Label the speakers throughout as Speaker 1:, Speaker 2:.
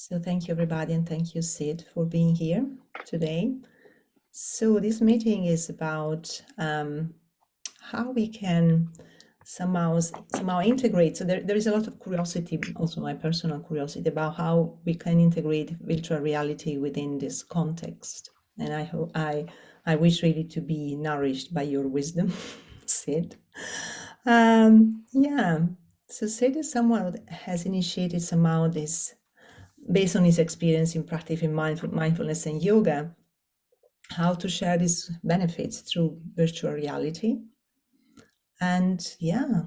Speaker 1: So thank you, everybody, and thank you, Sid, for being here today. So this meeting is about how we can somehow integrate. So there is a lot of curiosity, also my personal curiosity, about how we can integrate virtual reality within this context. And I hope I wish really to be nourished by your wisdom, Sid. Yeah. So Sid is someone that has initiated somehow this based on his experience in practicing mindfulness and yoga, how to share these benefits through virtual reality. And yeah,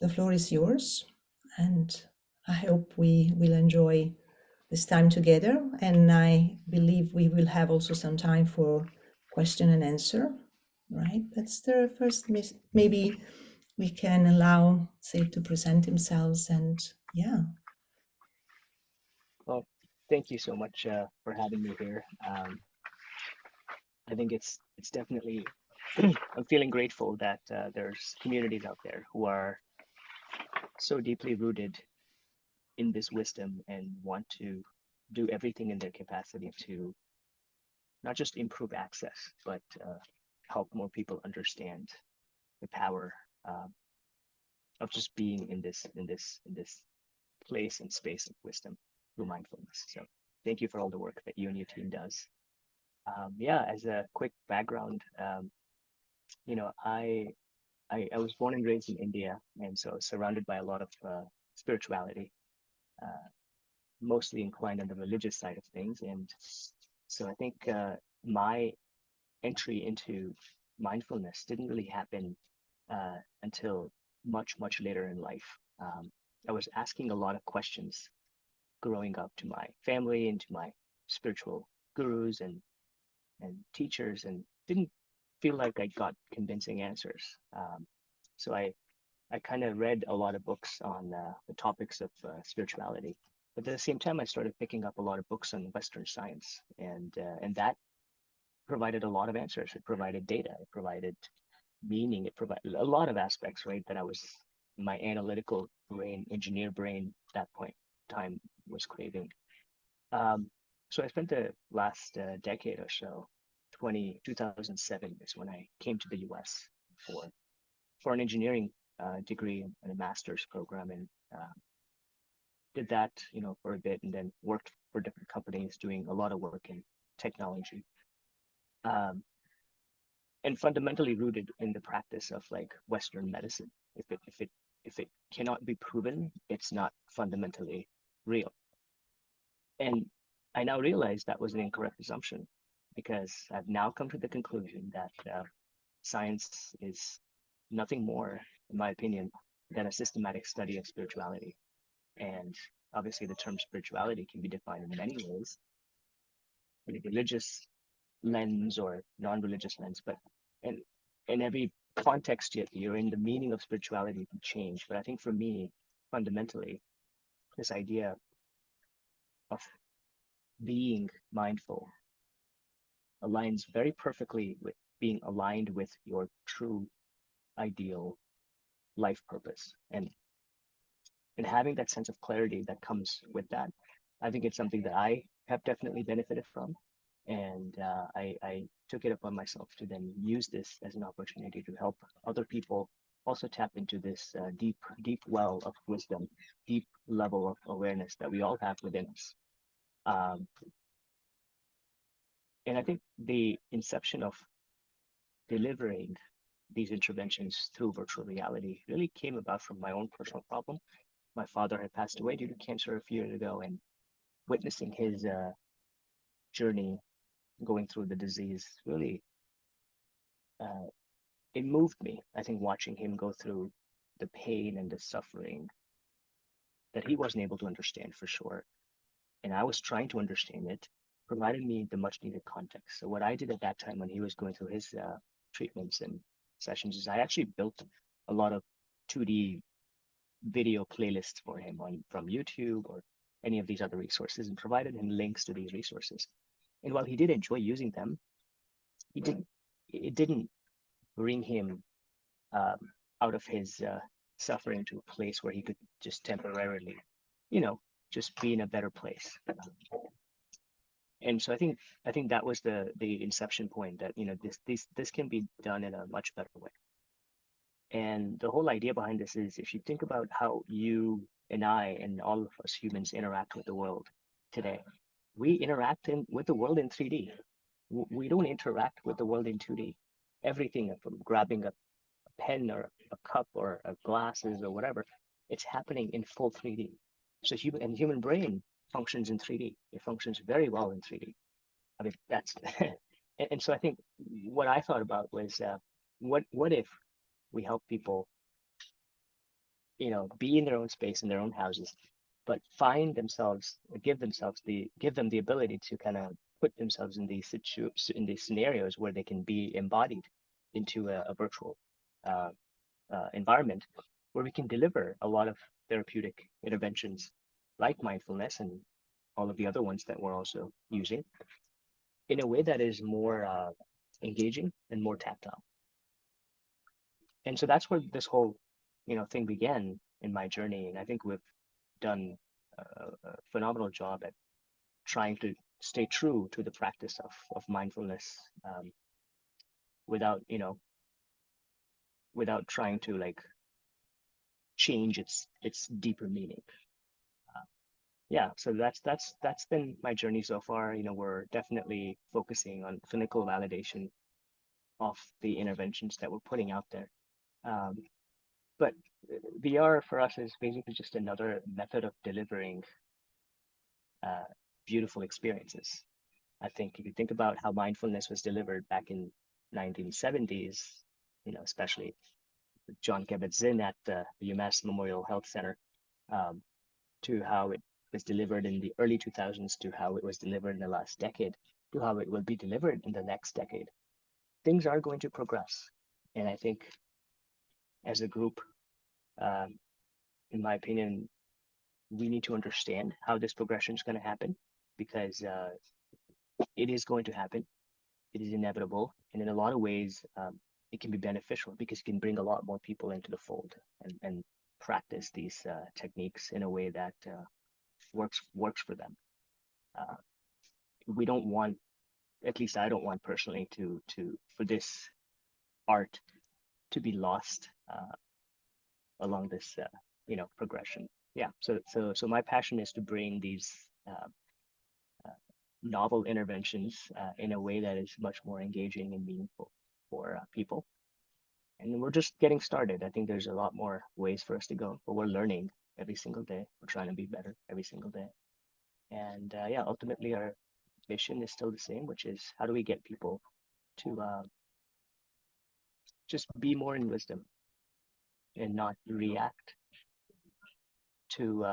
Speaker 1: the floor is yours. And I hope we will enjoy this time together. And I believe we will have also some time for question and answer, right? That's the first, maybe we can allow Sid to present themselves and yeah.
Speaker 2: Well, thank you so much for having me here. I think it's definitely I'm feeling grateful that there's communities out there who are so deeply rooted in this wisdom and want to do everything in their capacity to not just improve access, but help more people understand the power of just being in this place and space of wisdom through mindfulness. So thank you for all the work that you and your team does. Yeah, as a quick background, you know, I was born and raised in India, and so surrounded by a lot of spirituality, uh, mostly inclined on the religious side of things. And so I think my entry into mindfulness didn't really happen until much later in life. I was asking a lot of questions growing up to my family and to my spiritual gurus and teachers, and didn't feel like I got convincing answers. So I kind of read a lot of books on the topics of spirituality, but at the same time, I started picking up a lot of books on Western science, and that provided a lot of answers. It provided data, it provided meaning, it provided a lot of aspects, right? That I was my analytical brain, engineer brain, at that point time was craving. Um, so I spent the last decade or so, 2007 is when I came to the US for for an engineering degree and a master's program, and did that, for a bit, and then worked for different companies doing a lot of work in technology, um, and fundamentally rooted in the practice of like Western medicine. If it cannot be proven, it's not fundamentally real. And I now realize that was an incorrect assumption because I've now come to the conclusion that science is nothing more, in my opinion, than a systematic study of spirituality. And obviously, the term spirituality can be defined in many ways, in a religious lens or non-religious lens, but in every context you're in, the meaning of spirituality can change. But I think for me, fundamentally, this idea of being mindful aligns very perfectly with being aligned with your true ideal life purpose, and having that sense of clarity that comes with that. I think it's something that I have definitely benefited from, and I took it upon myself to then use this as an opportunity to help other people also tap into this deep well of wisdom, deep level of awareness that we all have within us. Um, and I think the inception of delivering these interventions through virtual reality really came about from my own personal problem. My father had passed away due to cancer a few years ago, and witnessing his journey going through the disease really uh, it moved me. I think watching him go through the pain and the suffering that he wasn't able to understand for sure, and I was trying to understand it, provided me the much needed context. So what I did at that time when he was going through his treatments and sessions is I actually built a lot of 2D video playlists for him on from YouTube or any of these other resources, and provided him links to these resources. And while he did enjoy using them, he didn't it didn't bring him um, out of his suffering to a place where he could just temporarily, you know, just be in a better place. And so I think that was the inception point that this can be done in a much better way. And the whole idea behind this is if you think about how you and I and all of us humans interact with the world today, we interact with the world in 3D. We don't interact with the world in 2D. Everything from grabbing a pen or a cup or a glasses or whatever, it's happening in full 3D. So human brain functions in 3D. It functions very well in 3D. I mean, that's and so I think what I thought about was what if we help people, be in their own space in their own houses, but find themselves, give them the ability to kind of put themselves in these scenarios where they can be embodied into a virtual uh, environment where we can deliver a lot of therapeutic interventions like mindfulness and all of the other ones that we're also using in a way that is more engaging and more tactile. And so that's where this whole, thing began in my journey. And I think we've done a phenomenal job at trying to stay true to the practice of mindfulness without, without trying to like change its deeper meaning. Yeah, so that's been my journey so far. We're definitely focusing on clinical validation of the interventions that we're putting out there. Um, but VR for us is basically just another method of delivering uh, beautiful experiences. I think if you think about how mindfulness was delivered back in 1970s, especially John Kabat-Zinn at the UMass Memorial Health Center, um, to how it was delivered in the early 2000s, to how it was delivered in the last decade, to how it will be delivered in the next decade. Things are going to progress. And I think as a group, um, in my opinion, we need to understand how this progression is going to happen because it is going to happen. It is inevitable. And in a lot of ways, it can be beneficial because it can bring a lot more people into the fold and practice these techniques in a way that works for them. Uh, we don't want, at least I don't want personally, to for this art to be lost along this progression. Yeah. So my passion is to bring these uh, novel interventions in a way that is much more engaging and meaningful for people. And we're just getting started. I think there's a lot more ways for us to go, but we're learning every single day. We're trying to be better every single day. And yeah, ultimately our mission is still the same, which is how do we get people to just be more in wisdom and not react to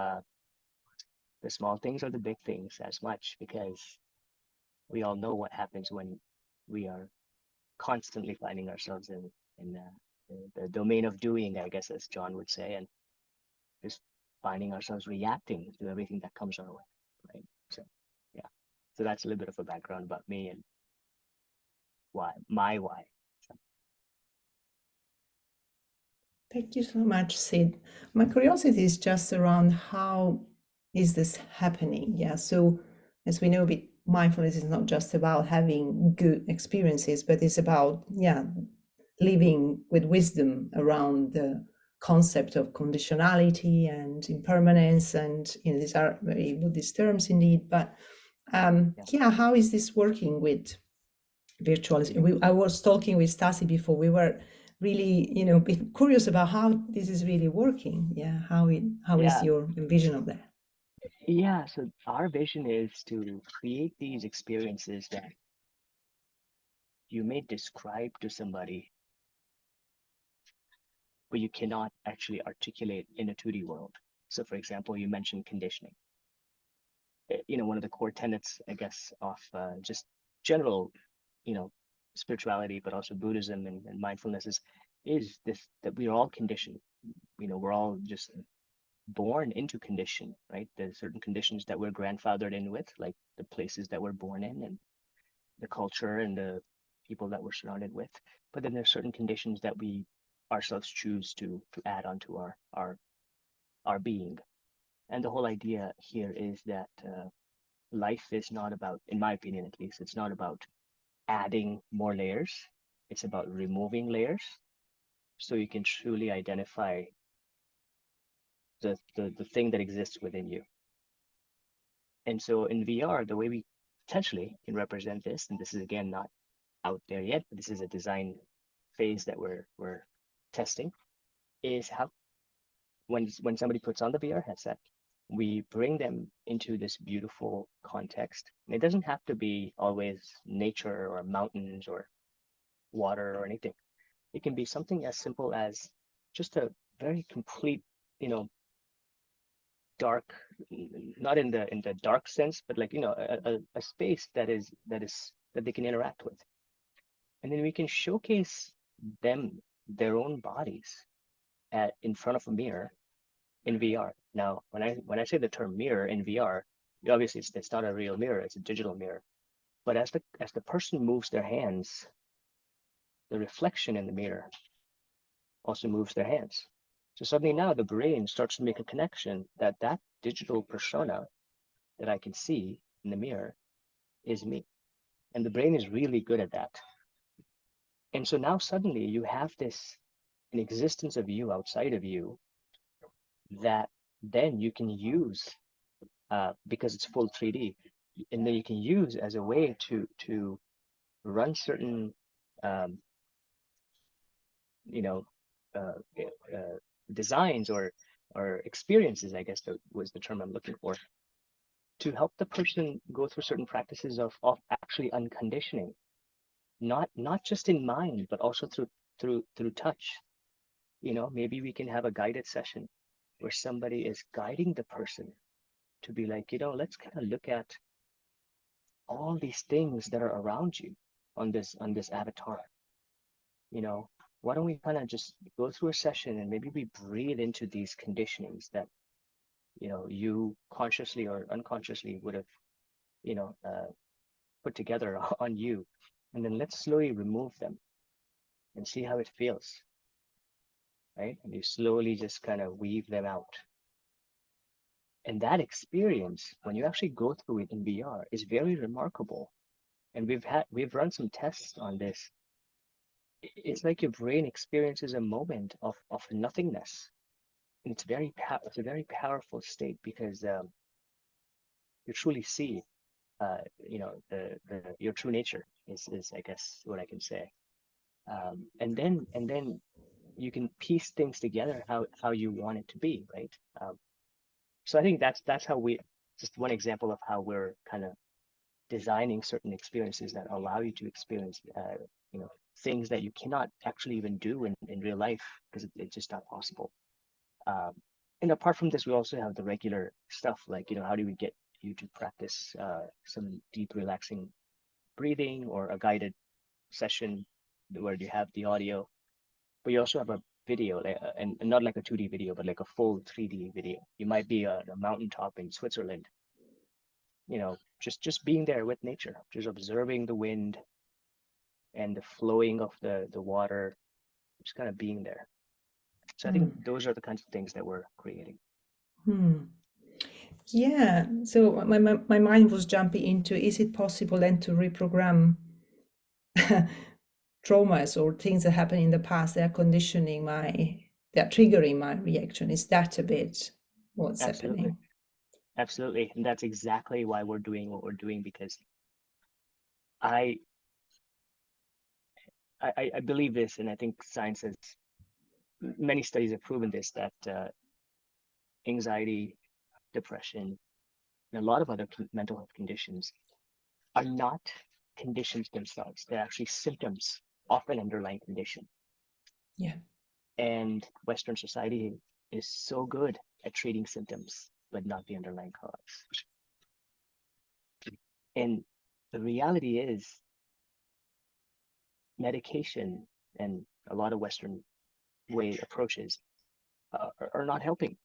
Speaker 2: the small things or the big things as much, because we all know what happens when we are constantly finding ourselves in the domain of doing, I guess, as John would say, and just finding ourselves reacting to everything that comes our way, right? So, yeah. So that's a little bit of a background about me and why. So,
Speaker 1: Thank you so much, Sid. My curiosity is just around how is this happening? Yeah. So as we know, mindfulness is not just about having good experiences, but it's about, yeah, living with wisdom around the concept of conditionality and impermanence. And, these are very Buddhist terms indeed. But
Speaker 2: yeah.
Speaker 1: yeah, how is this working with virtual? I was talking with Stasi before. We were really, bit curious about how this is really working. Yeah, how is
Speaker 2: Yeah.
Speaker 1: your vision of that?
Speaker 2: Yeah. So our vision is to create these experiences that you may describe to somebody, but you cannot actually articulate in a 2D world. So, for example, you mentioned conditioning. One of the core tenets, I guess, of just general, you know, spirituality, but also Buddhism and mindfulness is this that we are all conditioned. We're all just born into condition, right? There's certain conditions that we're grandfathered in with, like the places that we're born in and the culture and the people that we're surrounded with. But then there's certain conditions that we ourselves choose to add onto our being. And the whole idea here is that life is not about, in my opinion at least, it's not about adding more layers. It's about removing layers so you can truly identify the thing that exists within you. And so in VR, the way we potentially can represent this, and this is again not out there yet, but this is a design phase that we're testing, is how when somebody puts on the VR headset, we bring them into this beautiful context. And it doesn't have to be always nature or mountains or water or anything. It can be something as simple as just a very complete, you know, dark, not in the dark sense, but like, you know, a space that they can interact with. And then we can showcase them, their own bodies in front of a mirror in VR. Now, when I say the term mirror in VR, obviously it's not a real mirror, it's a digital mirror. But as the person moves their hands, the reflection in the mirror also moves their hands. So suddenly now the brain starts to make a connection that that digital persona that I can see in the mirror is me. And the brain is really good at that. And so now suddenly you have this an existence of you outside of you that then you can use because it's full 3D, and then you can use as a way to run certain um, you know uh, designs or experiences, I guess that was the term I'm looking for, to help the person go through certain practices of actually unconditioning, not just in mind, but also through touch. You know, maybe we can have a guided session where somebody is guiding the person to be like, you know, let's kind of look at all these things that are around you on this avatar. You know, why don't we kind of just go through a session and maybe we breathe into these conditionings that, you know, you consciously or unconsciously would have, you know, put together on you, and then let's slowly remove them and see how it feels, right? And you slowly just kind of weave them out. And that experience, when you actually go through it in VR, is very remarkable. And we've run some tests on this. It's like your brain experiences a moment of nothingness. And it's a very powerful state because you truly see you know the your true nature is I guess what I can say. And then you can piece things together how you want it to be, right? So I think that's how we, just one example of how we're kind of designing certain experiences that allow you to experience you know, things that you cannot actually even do in real life because it's just not possible. Um, and apart from this, we also have the regular stuff like, you know, how do we get you to practice some deep, relaxing breathing or a guided session where you have the audio, but you also have a video, and not like a 2D video, but like a full 3D video. You might be on a mountaintop in Switzerland, you know, just being there with nature, just observing the wind and the flowing of the water, just kind of being there. So I think
Speaker 1: Hmm.
Speaker 2: those are the kinds of things that we're creating.
Speaker 1: Hmm. Yeah. So my mind was jumping into, is it possible then to reprogram traumas or things that happened in the past that are conditioning they're triggering my reaction? Is that a bit what's
Speaker 2: Absolutely.
Speaker 1: happening?
Speaker 2: Absolutely. And that's exactly why we're doing what we're doing, because I I believe this, and I think science has, many studies have proven this, that anxiety, depression, and a lot of other mental health conditions are not conditions themselves. They're actually symptoms of an underlying condition.
Speaker 1: Yeah.
Speaker 2: And Western society is so good at treating symptoms, but not the underlying cause. And the reality is, medication and a lot of Western way approaches are not helping.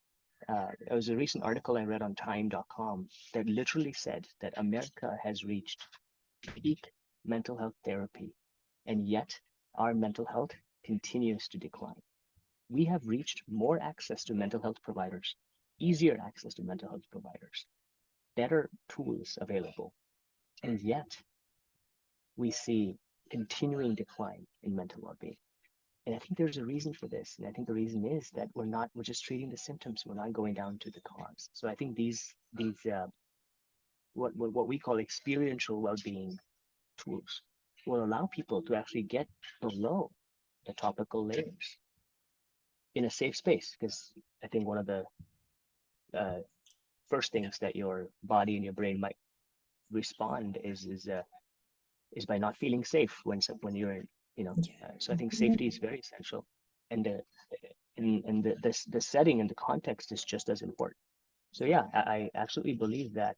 Speaker 2: There was a recent article I read on time.com that literally said that America has reached peak mental health therapy, and yet our mental health continues to decline. We have reached more access to mental health providers. easier access to mental health providers, better tools available, and yet we see continuing decline in mental well-being. And I think there's a reason for this. And I think the reason is that we're just treating the symptoms. We're not going down to the cause. So I think these what we call experiential well-being tools will allow people to actually get below the topical layers in a safe space. Because I think one of the uh, first things that your body and your brain might respond is by not feeling safe when you're in, you know.
Speaker 1: Yeah.
Speaker 2: So I think
Speaker 1: Yeah.
Speaker 2: safety is very essential, and the setting and the context is just as important. So yeah, I absolutely believe that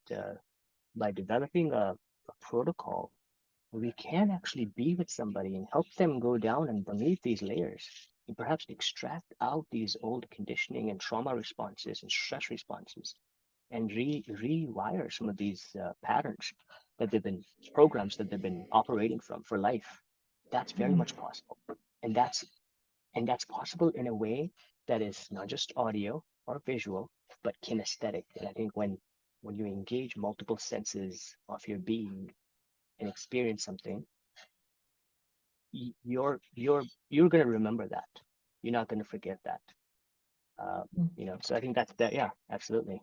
Speaker 2: by developing a protocol, we can actually be with somebody and help them go down and beneath these layers and perhaps extract out these old conditioning and trauma responses and stress responses and rewire some of these patterns that they've been programs that they've been operating from for life. That's very
Speaker 1: Mm.
Speaker 2: much possible, and that's possible in a way that is not just audio or visual, but kinesthetic. And I think when you engage multiple senses of your being and experience something, you're going to remember that. You're not going to forget that. Um,
Speaker 1: Mm.
Speaker 2: so I think that's that. Yeah, absolutely.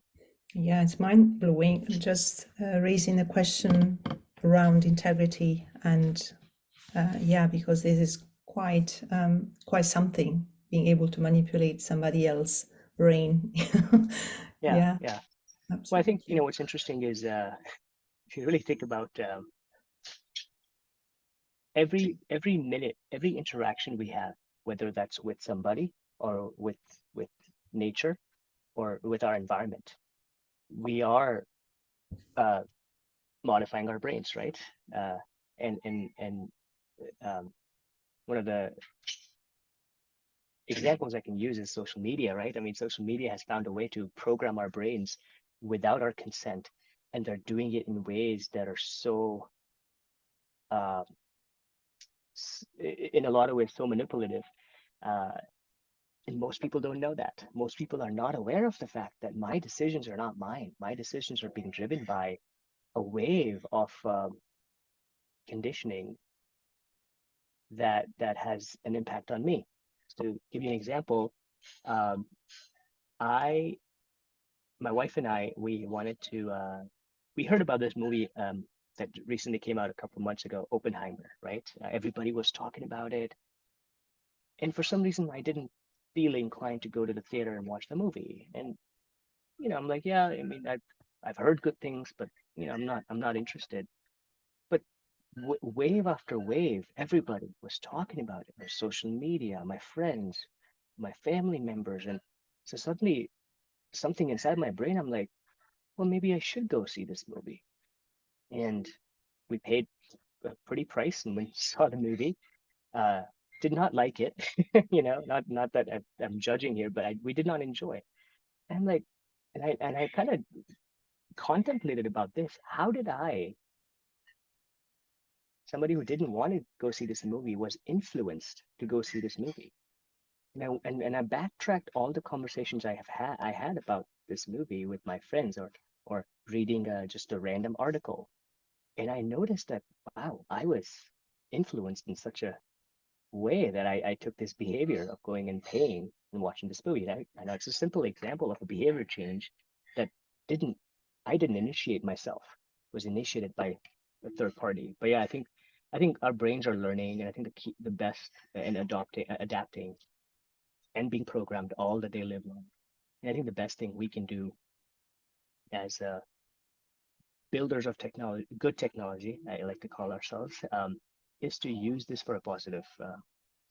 Speaker 1: Yeah, it's mind blowing. Just raising the question around integrity and yeah, because this is quite something, being able to manipulate somebody else's brain.
Speaker 2: Yeah,
Speaker 1: Yeah,
Speaker 2: yeah. Well, I think
Speaker 1: absolutely.
Speaker 2: what's interesting is if you really think about every minute, every interaction we have, whether that's with somebody or with nature or with our environment, we are uh, modifying our brains, right? Uh, and um, one of the examples I can use is social media, right? I mean, social media has found a way to program our brains without our consent, and they're doing it in ways that are so, uh, in a lot of ways, so manipulative. Uh, and most people don't know that. Most people are not aware of the fact that my decisions are not mine. My decisions are being driven by a wave of conditioning that has an impact on me. To give you an example, um, I my wife and I, we wanted to, we heard about this movie that recently came out a couple of months ago, Oppenheimer, right? Everybody was talking about it. And for some reason, I didn't feel inclined to go to the theater and watch the movie. And, I'm like, yeah, I mean, I've heard good things, but, I'm not interested. But wave after wave, everybody was talking about it. My social media, my friends, my family members. And so suddenly something inside my brain, I'm like, well, maybe I should go see this movie. And we paid a pretty price and we saw the movie. Uh, did not like it, not that I'm judging here, but we did not enjoy. And I'm like, and I kind of contemplated about this. How did somebody who didn't want to go see this movie, was influenced to go see this movie? And I backtracked all the conversations I had about this movie with my friends, or reading just a random article. And I noticed that, wow, I was influenced in such a way that I took this behavior of going and paying and watching this movie. I know it's a simple example of a behavior change that didn't I didn't initiate myself. It was initiated by a third party. But yeah, I think our brains are learning, and I think the best and adapting and being programmed all the day live long. And I think the best thing we can do as builders of technology, good technology, I like to call ourselves, is to use this for a positive,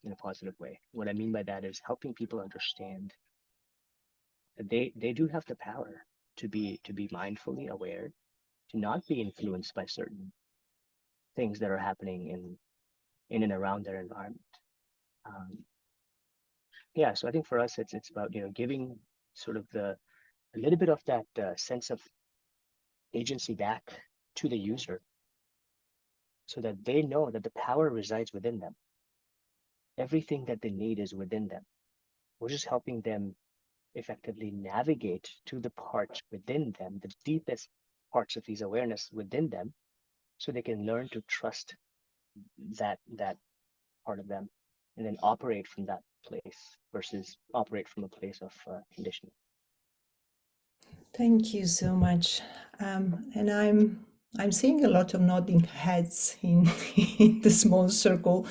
Speaker 2: in a positive way. What I mean by that is helping people understand that they do have the power to be mindfully aware, to not be influenced by certain things that are happening in and around their environment. Um, yeah, so I think for us, it's about giving sort of a little bit of that sense of agency back to the user, so that they know that the power resides within them. Everything that they need is within them. We're just helping them effectively navigate to the parts within them, the deepest parts of these awareness within them, so they can learn to trust that part of them, and then operate from that place versus operate from a place of conditioning.
Speaker 1: Thank you so much. And I'm seeing a lot of nodding heads in, in the small circle.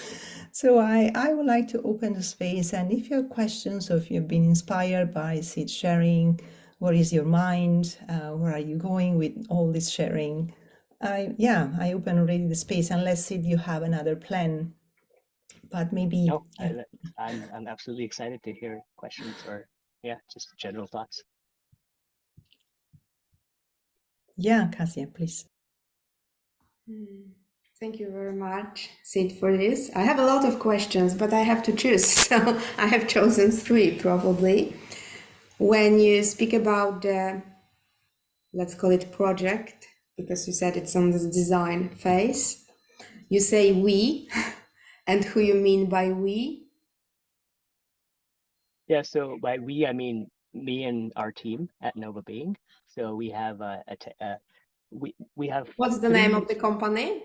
Speaker 1: So I would like to open the space. And if you have questions or if you've been inspired by Sid sharing, what is your mind? Where are you going with all this sharing? I open already the space, unless Sid, you have another plan. But maybe,
Speaker 2: No, I'm absolutely excited to hear questions or just general thoughts.
Speaker 1: Cassia, please.
Speaker 3: Thank you very much, Sid, for this. I have a lot of questions, but I have to choose, so I have chosen 3 probably. When you speak about the, let's call it project, because you said it's on the design phase, you say we, and who you mean by we?
Speaker 2: Yeah, so by we, I mean me and our team at Nova Being. So we have we have
Speaker 3: What's the name
Speaker 2: 3.
Speaker 3: of the company?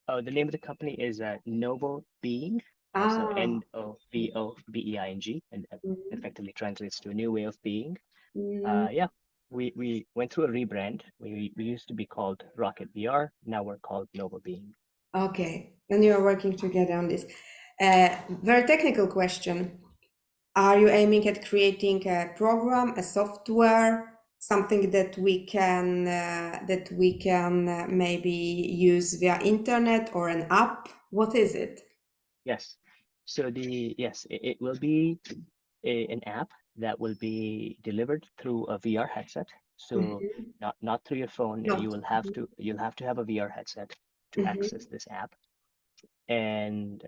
Speaker 2: Oh, the name of the company is Novo Being. So
Speaker 3: Ah,
Speaker 2: NOVOBEING, and
Speaker 3: mhm,
Speaker 2: effectively translates to a new way of being.
Speaker 3: mhm.
Speaker 2: Yeah, we went through a rebrand. We used to be called Rocket VR. Now we're called Nova Being.
Speaker 3: Okay, then you are working together on this. Very technical question. Are you aiming at creating a program, a software, something that we can maybe use via internet or an app? What is it?
Speaker 2: Yes. So it will be an app that will be delivered through a VR headset. So
Speaker 3: Mhm.
Speaker 2: not through your phone.
Speaker 3: Not.
Speaker 2: You'll have to have a VR headset to
Speaker 3: Mhm.
Speaker 2: access this app. And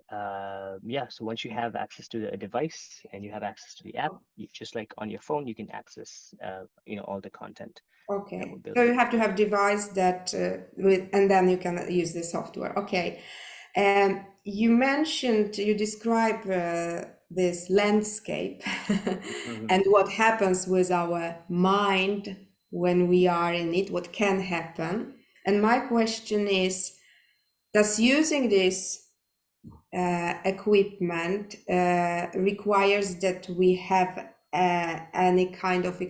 Speaker 2: so once you have access to a device and you have access to the app, just like on your phone, you can access all the content that we're
Speaker 3: Okay, so you
Speaker 2: building.
Speaker 3: have to have device that and then you can use the software. Okay, you mentioned you describe this landscape
Speaker 2: Hmm.
Speaker 3: and what happens with our mind when we are in it. What can happen? And my question is, does using this equipment requires that we have any kind of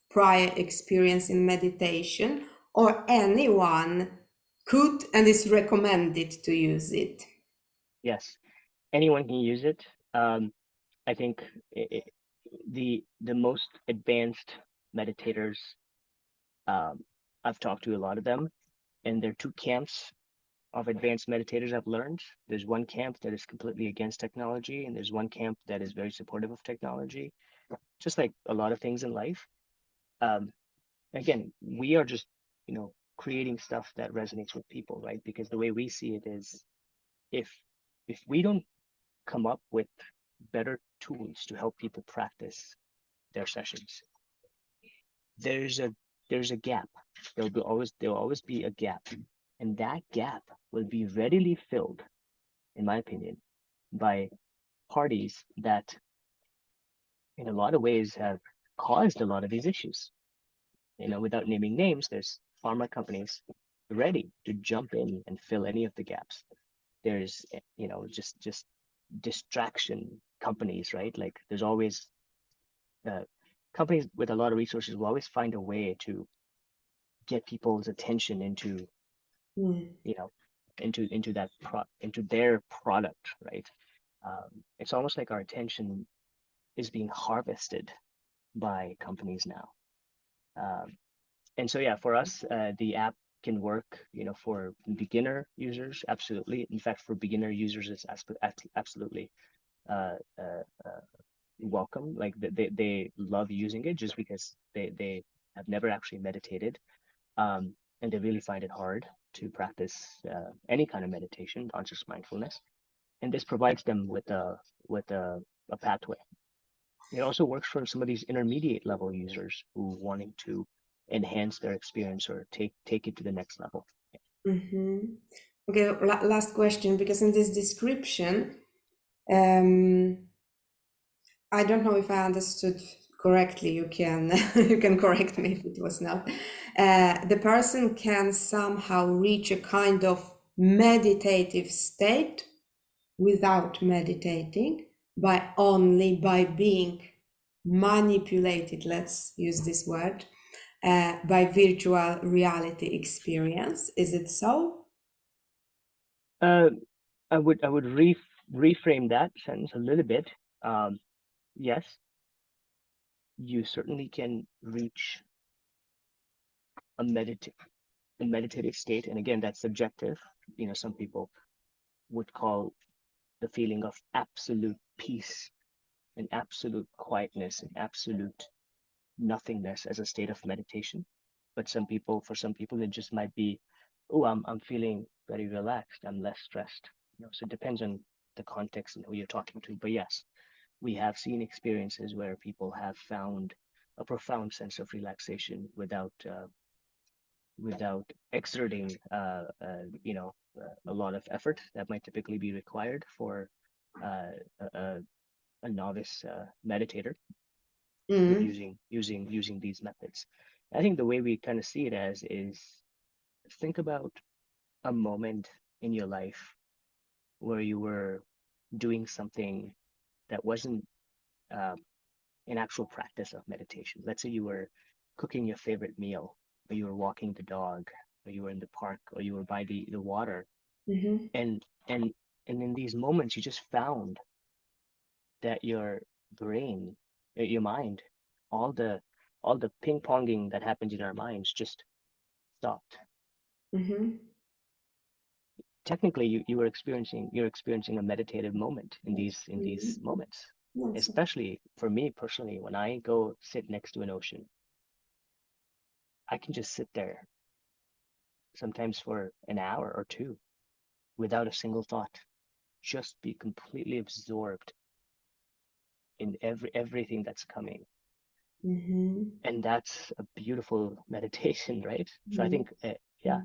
Speaker 3: prior experience in meditation, or anyone could and is recommended to use it?
Speaker 2: Yes, anyone can use it. I think the most advanced meditators, um, I've talked to a lot of them, and there are 2 camps of advanced meditators I've learned. There's one camp that is completely against technology, and there's one camp that is very supportive of technology, just like a lot of things in life. Um, Again, we are just, creating stuff that resonates with people, right? Because the way we see it is, if if we don't come up with better tools to help people practice their sessions, there's a there's a gap. There'll always be a gap, and that gap will be readily filled, in my opinion, by parties that, in a lot of ways, have caused a lot of these issues. Without naming names, there's pharma companies ready to jump in and fill any of the gaps. There's, just distraction companies, right? Like there's always uh, companies with a lot of resources will always find a way to get people's attention into,
Speaker 3: Mm,
Speaker 2: you know, into their product, right? It's almost like our attention is being harvested by companies now. Um, and so, yeah, for us, the app can work, for beginner users, absolutely. In fact, for beginner users, it's absolutely uh, uh, uh, welcome. Like they love using it just because they have never actually meditated, and they really find it hard to practice any kind of meditation, not just mindfulness. And this provides them with a pathway. It also works for some of these intermediate level users who wanting to enhance their experience or take it to the next level.
Speaker 3: mhm. Okay, last question, because in this description, um, I don't know if I understood correctly, you can you can correct me if it was not. The person can somehow reach a kind of meditative state without meditating only by being manipulated, let's use this word, by virtual reality experience. Is it so?
Speaker 2: Uh, I would reframe that sentence a little bit. Um, yes, you certainly can reach a meditative state, and again, that's subjective. Some people would call the feeling of absolute peace and absolute quietness and absolute nothingness as a state of meditation. But for some people, it just might be, oh, I'm feeling very relaxed. I'm less stressed. So it depends on the context and who you're talking to. But yes, we have seen experiences where people have found a profound sense of relaxation without exerting, a lot of effort that might typically be required for uh, a, a novice meditator
Speaker 3: Mm,
Speaker 2: using these methods. I think the way we kind of see it as is think about a moment in your life where you were doing something that wasn't um, an actual practice of meditation. Let's say you were cooking your favorite meal, or you were walking the dog, or you were in the park, or you were by the water,
Speaker 3: mhm,
Speaker 2: and and and in these moments you just found that your brain, your mind, all the all the ping ponging that happens in our minds just stopped.
Speaker 3: mhm,
Speaker 2: Technically, you're experiencing a meditative moment in these
Speaker 3: mhm.
Speaker 2: moments.
Speaker 3: Yes.
Speaker 2: Especially for me personally, when I go sit next to an ocean, I can just sit there sometimes for an hour or two without a single thought, just be completely absorbed in everything that's coming.
Speaker 3: Mhm,
Speaker 2: And that's a beautiful meditation, right? So I
Speaker 3: mhm,
Speaker 2: think, yeah,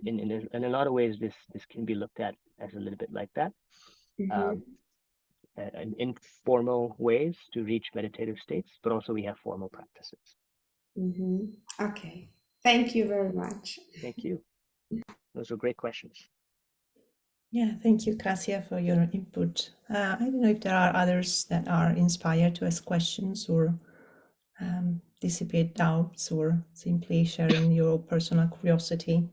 Speaker 2: in a lot of ways, this can be looked at as a little bit like that,
Speaker 3: mhm,
Speaker 2: um, in informal ways to reach meditative states, but also we have formal practices.
Speaker 3: mhm. Okay. Thank you very much.
Speaker 2: Thank you. Those were great questions.
Speaker 1: Yeah, thank you, Kasia, for your input. I don't know if there are others that are inspired to ask questions or dissipate doubts or simply sharing your personal curiosity.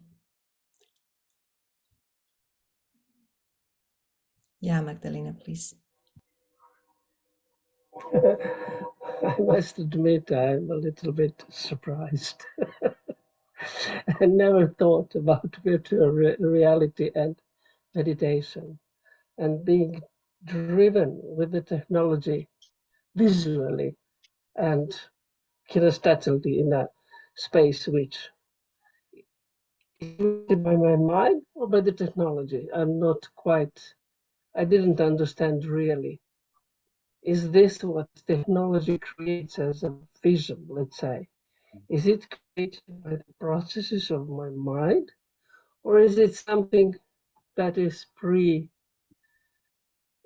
Speaker 1: Yeah, Magdalena, please.
Speaker 4: I must admit I'm a little bit surprised. I never thought about virtual reality and meditation and being driven with the technology visually and kinesthetically in a space which is created by my mind or by the technology. I didn't understand really. Is this what technology creates as a vision, let's say? Is it created by the processes of my mind, or is it something that is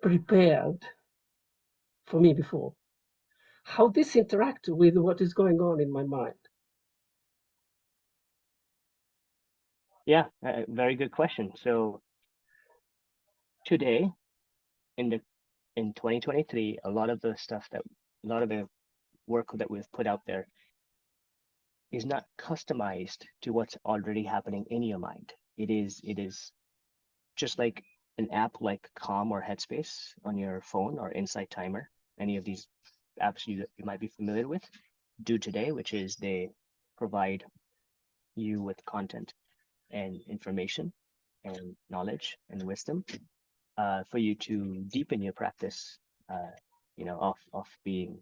Speaker 4: prepared for me before? How this interact with what is going on in my mind?
Speaker 2: Yeah, very good question. So today, in 2023, a lot of the work that we've put out there is not customized to what's already happening in your mind. It is just like an app like Calm or Headspace on your phone or Insight Timer, any of these apps you might be familiar with, do today, which is they provide you with content and information and knowledge and wisdom for you to deepen your practice, of being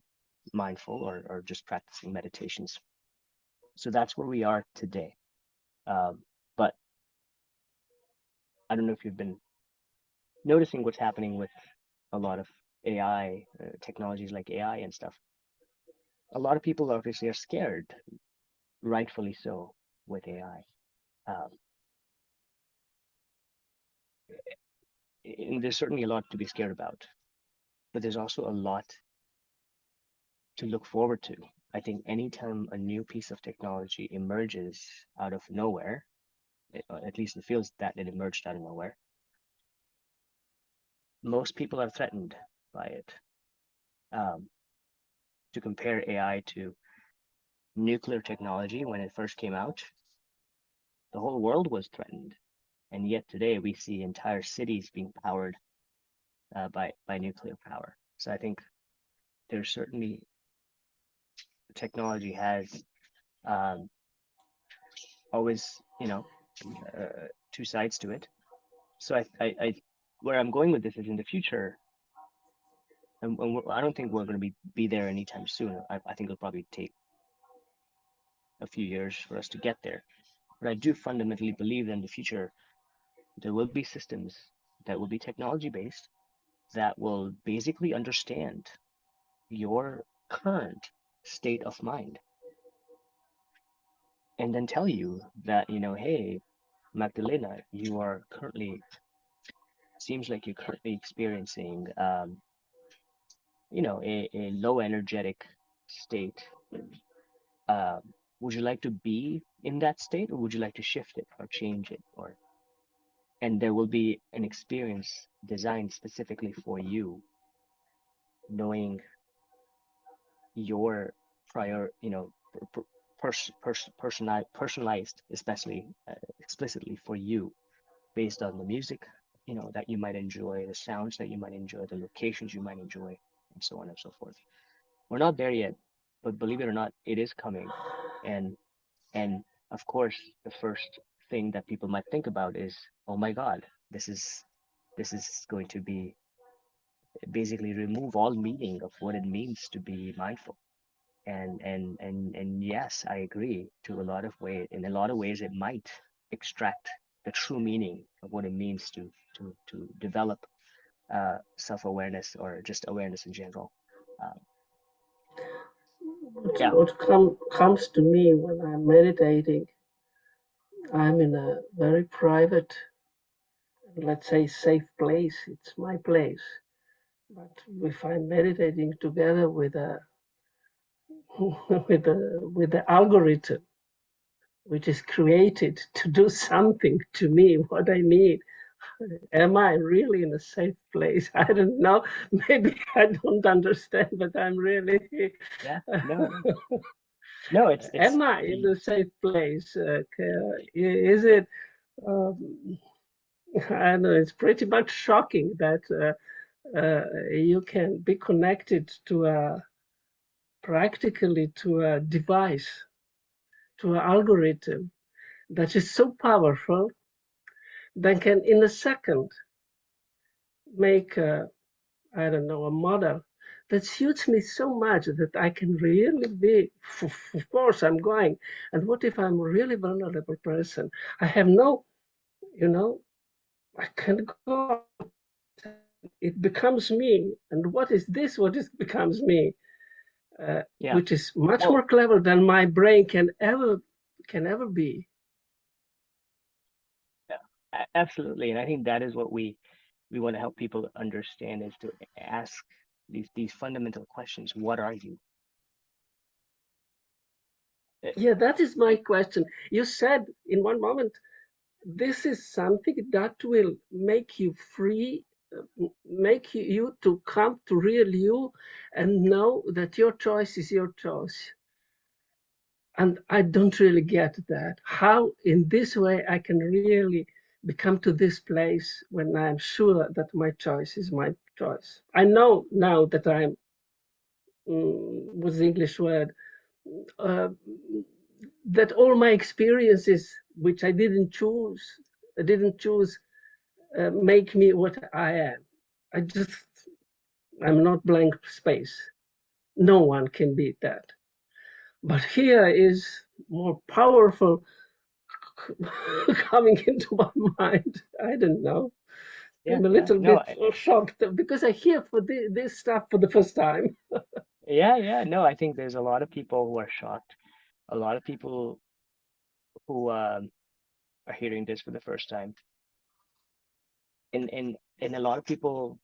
Speaker 2: mindful or just practicing meditations. So that's where we are today. But I don't know if you've been noticing what's happening with a lot of AI, technologies like AI and stuff. A lot of people obviously are scared, rightfully so, with AI. Um, and there's certainly a lot to be scared about, but there's also a lot to look forward to. I think anytime a new piece of technology emerges out of nowhere, at least it feels that it emerged out of nowhere, most people are threatened by it. To compare AI to nuclear technology when it first came out, the whole world was threatened. And yet today we see entire cities being powered by nuclear power. So I think there's certainly technology has um, always, two sides to it. So I where I'm going with this is in the future, and I don't think we're going to be there anytime soon. I think it'll probably take a few years for us to get there. But I do fundamentally believe that in the future, there will be systems that will be technology based that will basically understand your current state of mind and then tell you that, hey, Magdalena, seems like you're currently experiencing, a low energetic state. Um, would you like to be in that state, or would you like to shift it or change it? And there will be an experience designed specifically for you, knowing your prior, personalized, especially explicitly for you, based on the music, that you might enjoy, the sounds that you might enjoy, the locations you might enjoy, and so on and so forth. We're not there yet, but believe it or not, it is coming. And and of course, the first thing that people might think about is, oh my God, this is going to be basically remove all meaning of what it means to be mindful. And yes, I agree to a lot of way. In a lot of ways, it might extract the true meaning of what it means to develop self-awareness or just awareness in general. Um, yeah,
Speaker 4: What comes to me when I'm meditating, I'm in a very private, let's say, safe place. It's my place. But if I'm meditating together with a with the algorithm, which is created to do something to me, what I need, am I really in a safe place? I don't know. Maybe I don't understand, but I'm really.
Speaker 2: yeah, no, it's
Speaker 4: Am I in a safe place? Is it? Um, I know it's pretty much shocking that you can be connected to practically to a device, to an algorithm that is so powerful that can in a second make I don't know, a model that suits me so much that I can really be, of course, I'm going. And what if I'm a really vulnerable person? I have no, I can go. It becomes me. And what is this? What is becomes me?
Speaker 2: yeah.
Speaker 4: Which is much
Speaker 2: Well,
Speaker 4: more clever than my brain can ever be.
Speaker 2: yeah, absolutely, and I think that is what we want to help people understand, is to ask these fundamental questions. What are you? Uh,
Speaker 4: Yeah, that is my question. You said in one moment, this is something that will make you free, make you to come to real you and know that your choice is your choice. And I don't really get that. How in this way I can really become to this place when I'm sure that my choice is my choice. I know now that I'm, what's the English word? Uh, that all my experiences, which I didn't choose, make me what I am. I just, I'm not blank space. No one can beat that. But here is more powerful coming into my mind. I don't know.
Speaker 2: yeah,
Speaker 4: I'm a
Speaker 2: yeah,
Speaker 4: little
Speaker 2: no,
Speaker 4: bit shocked because I hear for this stuff for the first time.
Speaker 2: yeah, no, I think there's a lot of people who are shocked, a lot of people who are hearing this for the first time, and a lot of people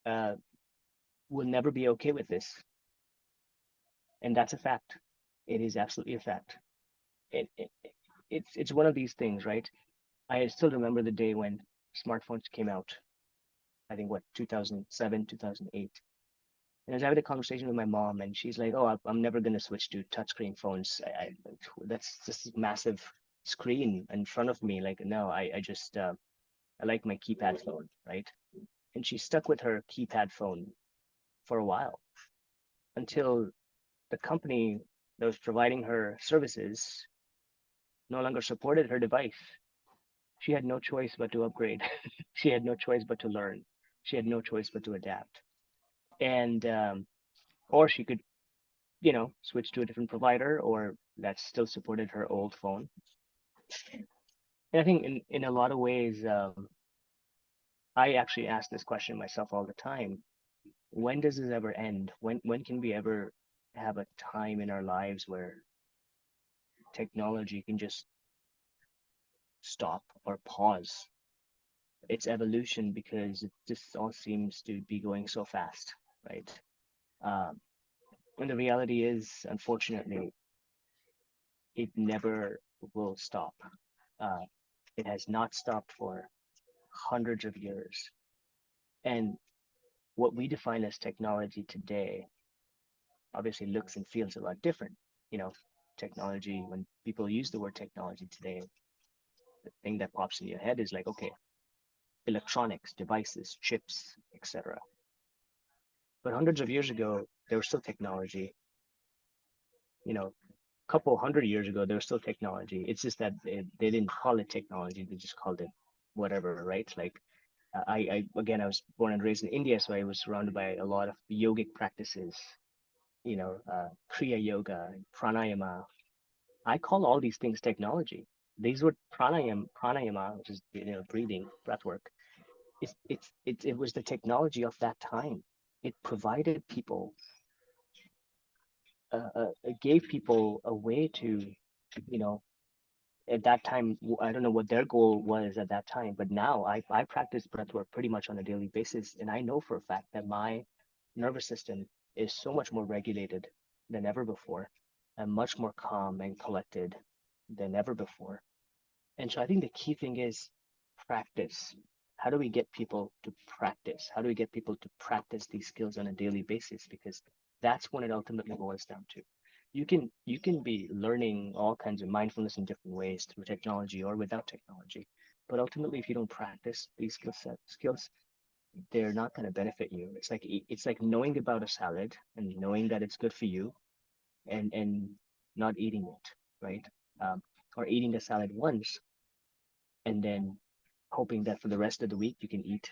Speaker 2: uh will never be okay with this. And that's a fact. It is absolutely a fact. It's one of these things, right? I still remember the day when smartphones came out. I think what 2007, 2008. And I was having a conversation with my mom, and she's like, "Oh, I'm never gonna switch to touchscreen phones. That's just a massive screen in front of me. Like, no, I just I like my keypad phone, right?" And she stuck with her keypad phone for a while until the company that was providing her services no longer supported her device. She had no choice but to upgrade. She had no choice but to learn. She had no choice but to adapt. And or she could, switch to a different provider or that still supported her old phone. And I think in a lot of ways, I actually ask this question myself all the time. When does this ever end? When can we ever have a time in our lives where technology can just stop or pause its evolution because it just all seems to be going so fast, right? Um, and the reality is, unfortunately, it never will stop. Uh, it has not stopped for hundreds of years. And what we define as technology today obviously looks and feels a lot different. You know, technology, when people use the word technology today, the thing that pops in your head is like, okay, electronics, devices, chips, etc. But hundreds of years ago, there was still technology. A couple hundred years ago, there was still technology. It's just that they didn't call it technology; they just called it whatever, right? Like I was born and raised in India, so I was surrounded by a lot of yogic practices. Kriya yoga, pranayama. I call all these things technology. These were pranayama, which is breathing, breath work. It was the technology of that time. It provided people, it gave people a way to, you know, at that time, I don't know what their goal was at that time, but now I practice breath work pretty much on a daily basis. And I know for a fact that my nervous system is so much more regulated than ever before and much more calm and collected than ever before. And so I think the key thing is practice. How do we get people to practice? How do we get people to practice these skills on a daily basis? Because that's when it ultimately boils down to. You can be learning all kinds of mindfulness in different ways through technology or without technology. But ultimately, if you don't practice these skills, they're not going to benefit you. It's like knowing about a salad and knowing that it's good for you and not eating it, right? Or eating a salad once and then hoping that for the rest of the week you can eat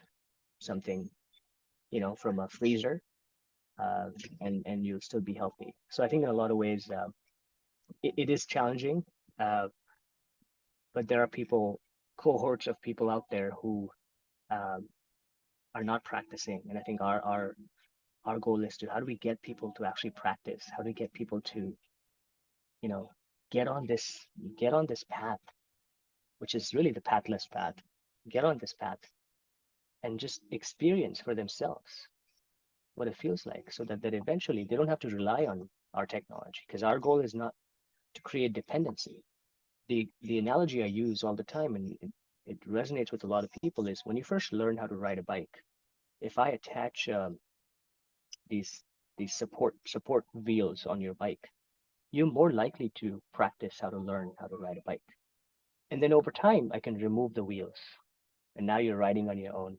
Speaker 2: something, from a freezer, uh, and you'll still be healthy. So I think in a lot of ways, it is challenging, uh, but there are cohorts of people out there who um, are not practicing, and I think our goal is to how do we get people to actually practice? How do we get people to, you know, get on this get on this path, which is really the pathless path. Get on this path and just experience for themselves what it feels like so that eventually they don't have to rely on our technology because our goal is not to create dependency. The analogy I use all the time, and it resonates with a lot of people, is when you first learn how to ride a bike, if I attach these these support wheels on your bike, you're more likely to practice how to learn how to ride a bike. And then over time, I can remove the wheels, and now you're riding on your own.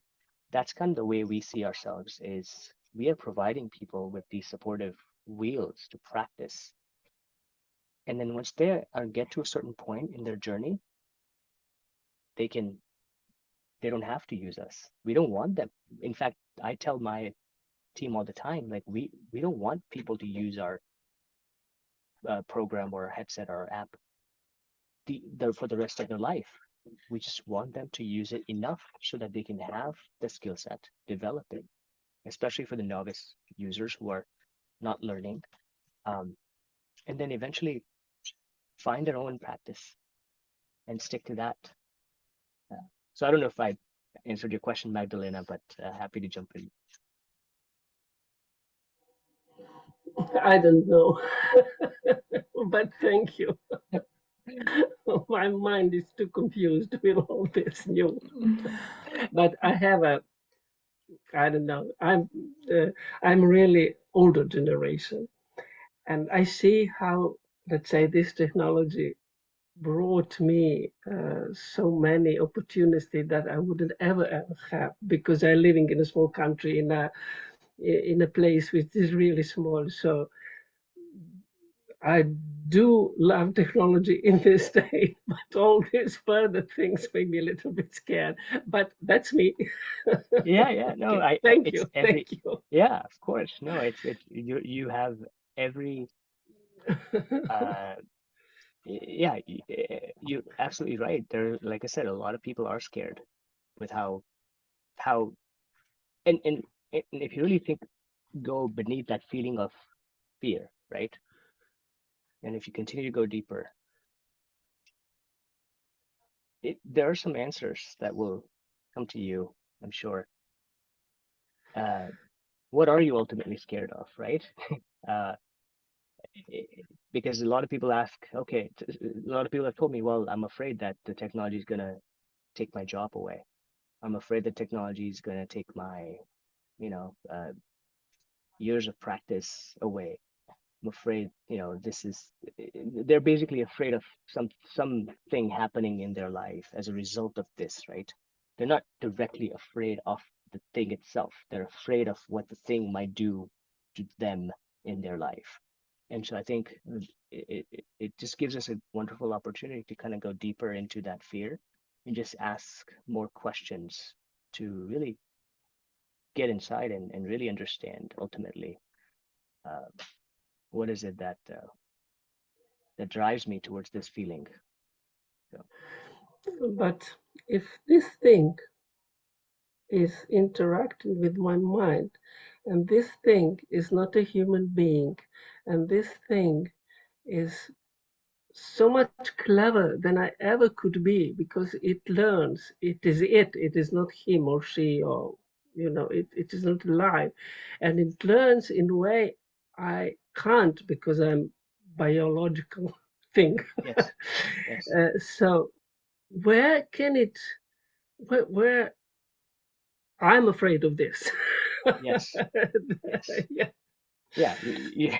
Speaker 2: That's kind of the way we see ourselves, is we are providing people with these supportive wheels to practice. And then once they get to a certain point in their journey, they can they don't have to use us. We don't want them. In fact, I tell my team all the time, like we don't want people to use our program or headset or app for the rest of their life. We just want them to use it enough so that they can have the skill set, develop it, especially for the novice users who are not learning, um, and then eventually find their own practice and stick to that. So I don't know if I answered your question, Magdalena, but happy to jump in.
Speaker 4: I don't know, but thank you. My mind is too confused with all this new. But I have a, I don't know. I'm really older generation, and I see how, let's say, this technology brought me so many opportunities that I wouldn't ever have, because I'm living in a small country in a place which is really small. So I do love technology in this day, but all these further things make me a little bit scared. But that's me.
Speaker 2: Yeah. No,
Speaker 4: Okay, thank
Speaker 2: it's
Speaker 4: you,
Speaker 2: every,
Speaker 4: thank you.
Speaker 2: yeah, of course. No, it's you have every, uh, yeah, you're absolutely right. There, like I said, a lot of people are scared with how, and and if you really think, go beneath that feeling of fear, right? And if you continue to go deeper, there are some answers that will come to you, I'm sure. Uh, what are you ultimately scared of, right? Uh, because a lot of people ask, okay, a lot of people have told me, well, I'm afraid that the technology is going to take my job away. I'm afraid that technology is going to take my, you know, years of practice away. I'm afraid, this is, they're basically afraid of something happening in their life as a result of this, right? They're not directly afraid of the thing itself. They're afraid of what the thing might do to them in their life. And so I think it just gives us a wonderful opportunity to kind of go deeper into that fear and just ask more questions to really get inside and really understand ultimately, uh, what is it that drives me towards this feeling. So,
Speaker 4: But if this thing is interacting with my mind, and this thing is not a human being, and this thing is so much clever than I ever could be, because it learns. It is not him or she, or it is not alive, and it learns in a way I can't, because I'm biological thing.
Speaker 2: yes, yes,
Speaker 4: So where can it where I'm afraid of this.
Speaker 2: yes, yes,
Speaker 4: Yeah.
Speaker 2: yeah,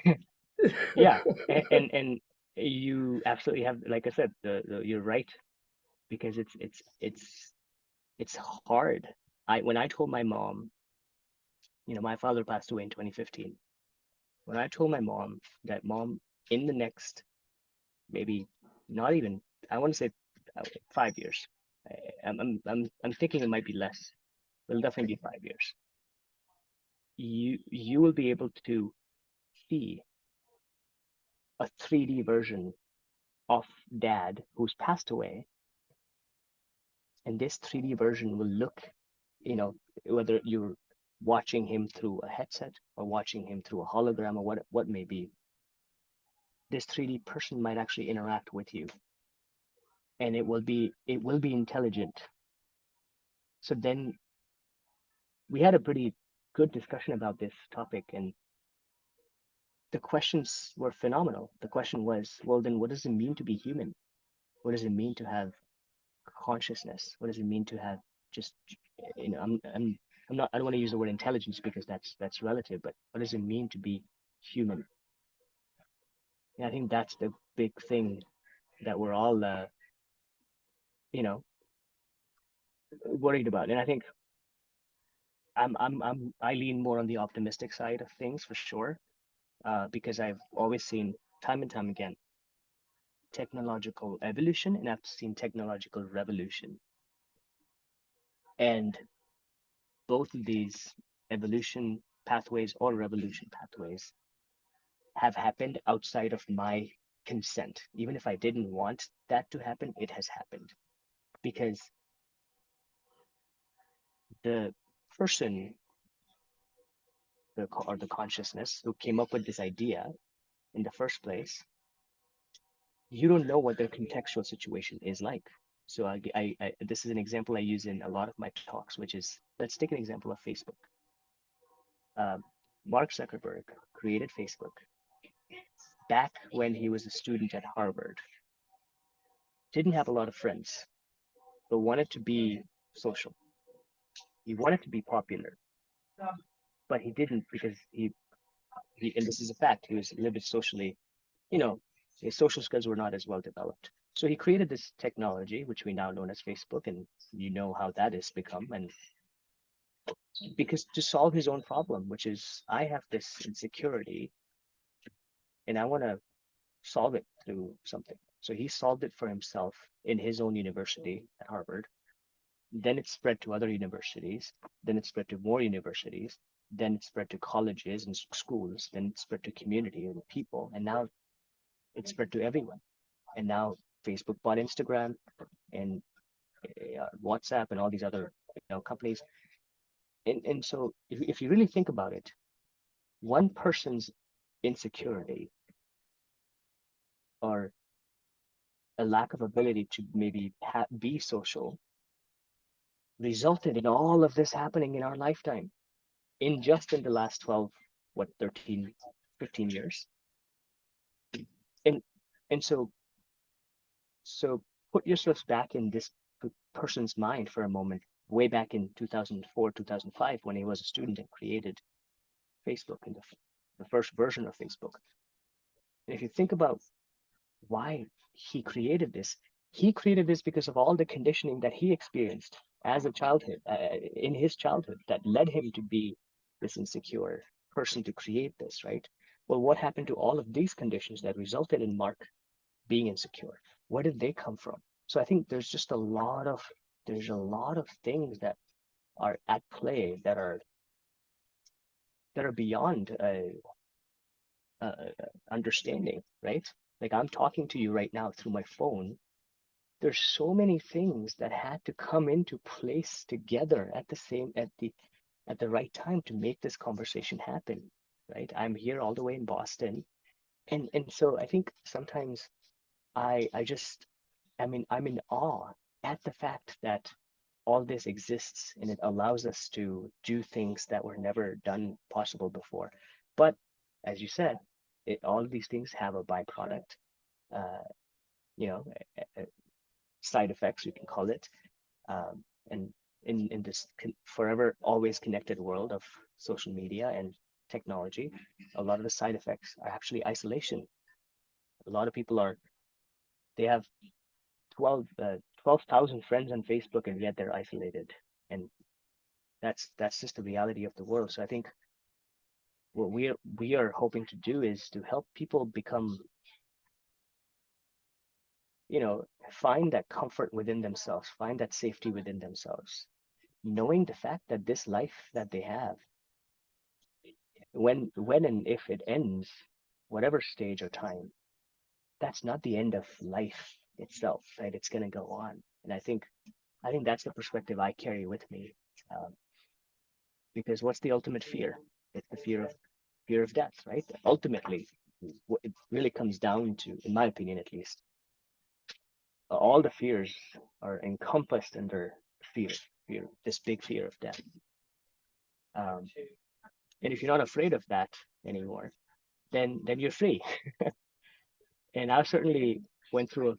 Speaker 2: yeah, and you absolutely have, like I said, you're right, because it's hard. When I told my mom, my father passed away in 2015. When I told my mom that, mom, in the next, maybe not even, I want to say, 5 years. I'm thinking it might be less. It'll definitely be 5 years. You will be able to see a 3D version of dad who's passed away, and this 3D version will look, whether you're watching him through a headset or watching him through a hologram or what may be, this 3D person might actually interact with you, and it will be intelligent. So then we had a pretty good discussion about this topic, and the questions were phenomenal. The question was, well, then what does it mean to be human? What does it mean to have consciousness? What does it mean to have just, I'm not, I don't want to use the word intelligence because that's relative, but what does it mean to be human? And I think that's the big thing that we're all, you know, worried about. And I think I lean more on the optimistic side of things for sure, because I've always seen time and time again technological evolution, and I've seen technological revolution. And both of these evolution pathways or revolution pathways have happened outside of my consent. Even if I didn't want that to happen, it has happened because the person, or the consciousness who came up with this idea in the first place, you don't know what their contextual situation is like. So this is an example I use in a lot of my talks, which is, let's take an example of Facebook. Mark Zuckerberg created Facebook back when he was a student at Harvard, didn't have a lot of friends, but wanted to be social. He wanted to be popular, but he didn't because he and this is a fact, he was limited socially, you know, his social skills were not as well developed. So he created this technology, which we now know as Facebook, and you know how that has become. And because to solve his own problem, which is I have this insecurity and I want to solve it through something. So he solved it for himself in his own university at Harvard. Then it spread to other universities. Then it spread to more universities. Then it spread to colleges and schools. Then it spread to community and people. And now it spread to everyone. And now Facebook bought Instagram and WhatsApp and all these other companies. And so if you really think about it, one person's insecurity or a lack of ability to maybe be social resulted in all of this happening in our lifetime in just in the last 12, 13, 15 years. And and so put yourselves back in this person's mind for a moment, way back in 2004, 2005, when he was a student and created Facebook and the first version of Facebook. And if you think about why he created this, because of all the conditioning that he experienced as a childhood, in his childhood, that led him to be this insecure person to create this, right? Well, what happened to all of these conditions that resulted in Mark being insecure? Where did they come from? So I think there's a lot of things that are at play that are beyond understanding, right? Like I'm talking to you right now through my phone. There's so many things that had to come into place together at the right time to make this conversation happen, right? I'm here all the way in Boston, and so I think sometimes I'm in awe at the fact that all this exists and it allows us to do things that were never done possible before. But as you said, all of these things have a byproduct, uh, you know, side effects, you can call it. And in this forever always connected world of social media and technology, a lot of the side effects are actually isolation. A lot of people they have 12,000 friends on Facebook, and yet they're isolated. And that's just the reality of the world. So I think what we are hoping to do is to help people become, find that comfort within themselves, find that safety within themselves, knowing the fact that this life that they have, when and if it ends, whatever stage or time, that's not the end of life itself, right? It's going to go on. And I think that's the perspective I carry with me, because what's the ultimate fear? It's the fear of death, right? Ultimately, what it really comes down to, in my opinion at least, all the fears are encompassed under this big fear of death. And if you're not afraid of that anymore, then you're free. And I certainly went through a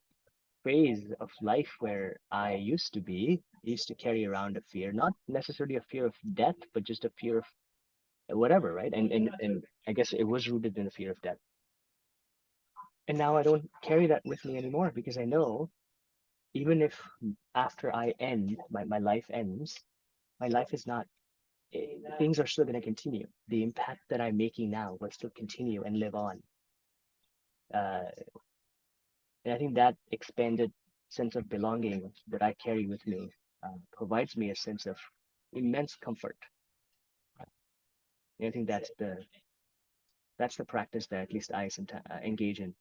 Speaker 2: phase of life where I used to carry around a fear, not necessarily a fear of death, but just a fear of whatever, right? And I guess it was rooted in a fear of death. And now I don't carry that with me anymore, because I know even if after my life ends, my life is not, things are still going to continue. The impact that I'm making now will still continue and live on. And I think that expanded sense of belonging that I carry with me provides me a sense of immense comfort. And I think that's the practice that at least I sometimes engage in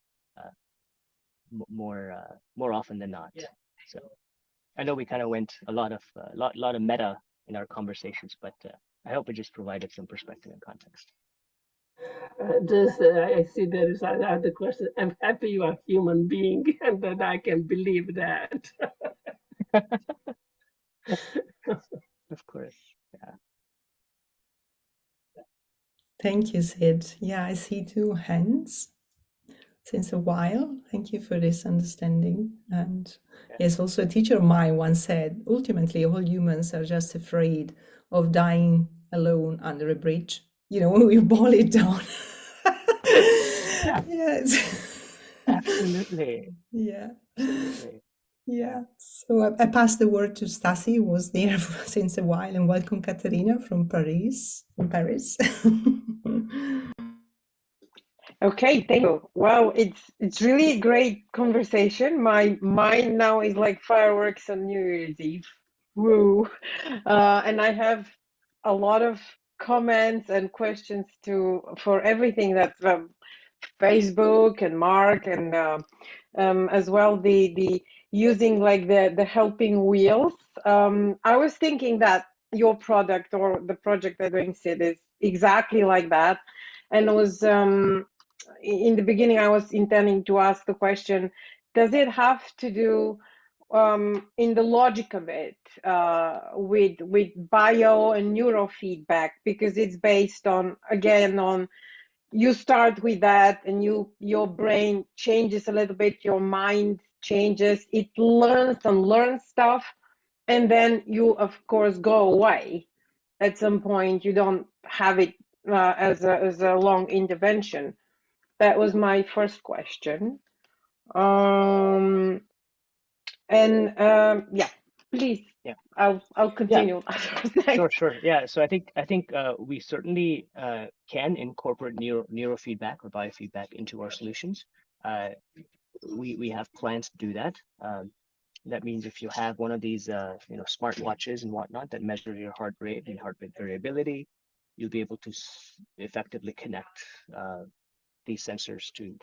Speaker 2: more often than not. So I know we kind of went a lot of meta in our conversations, but I hope it just provided some perspective and context.
Speaker 4: I see there is another question. I'm happy you are a human being, and that I can believe that.
Speaker 2: Of course, yeah.
Speaker 1: Thank you, Sid. Yeah, I see 2 hands since a while. Thank you for this understanding. And
Speaker 2: Yeah.
Speaker 1: yes, also a teacher of mine once said, ultimately, all humans are just afraid of dying alone under a bridge. You know, when we boil it down.
Speaker 2: Yeah,
Speaker 1: Yes.
Speaker 2: absolutely.
Speaker 1: Yeah.
Speaker 2: Absolutely.
Speaker 1: Yeah. So I pass the word to Stasi, who was there since a while, and welcome Katerina from Paris. From Paris.
Speaker 5: Okay, thank you. Wow, it's really a great conversation. My mind now is like fireworks on New Year's Eve. Woo! And I have a lot of comments and questions to for everything that Facebook and Mark and as well the using like the helping wheels. I was thinking that your product or the project that doing Sid is exactly like that, and it was in the beginning I was intending to ask the question: does it have to do in the logic of it with bio and neurofeedback, because it's based on again on you start with that and your brain changes a little bit, your mind changes, it learns and learns stuff, and then you of course go away at some point. You don't have it as a long intervention. That was my first question. And yeah, please,
Speaker 2: Yeah.
Speaker 5: I'll
Speaker 2: Yeah.
Speaker 5: continue.
Speaker 2: Sure,
Speaker 5: Thanks.
Speaker 2: sure. Yeah. So I think we certainly can incorporate neurofeedback or biofeedback into our solutions. Uh, we have plans to do that. That means if you have one of these smart watches and whatnot that measure your heart rate and heart rate variability, you'll be able to effectively connect these sensors to,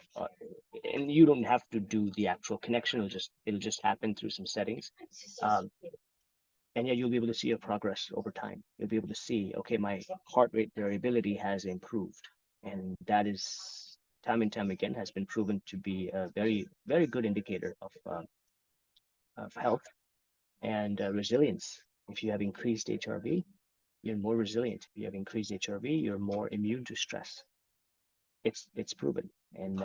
Speaker 2: and you don't have to do the actual connection. It'll just happen through some settings. Um, and yeah, you'll be able to see your progress over time. You'll be able to see, okay, my heart rate variability has improved, and that is time and time again has been proven to be a very, very good indicator of health and resilience. If you have increased HRV, you're more resilient. If you have increased HRV, you're more immune to stress. It's proven, and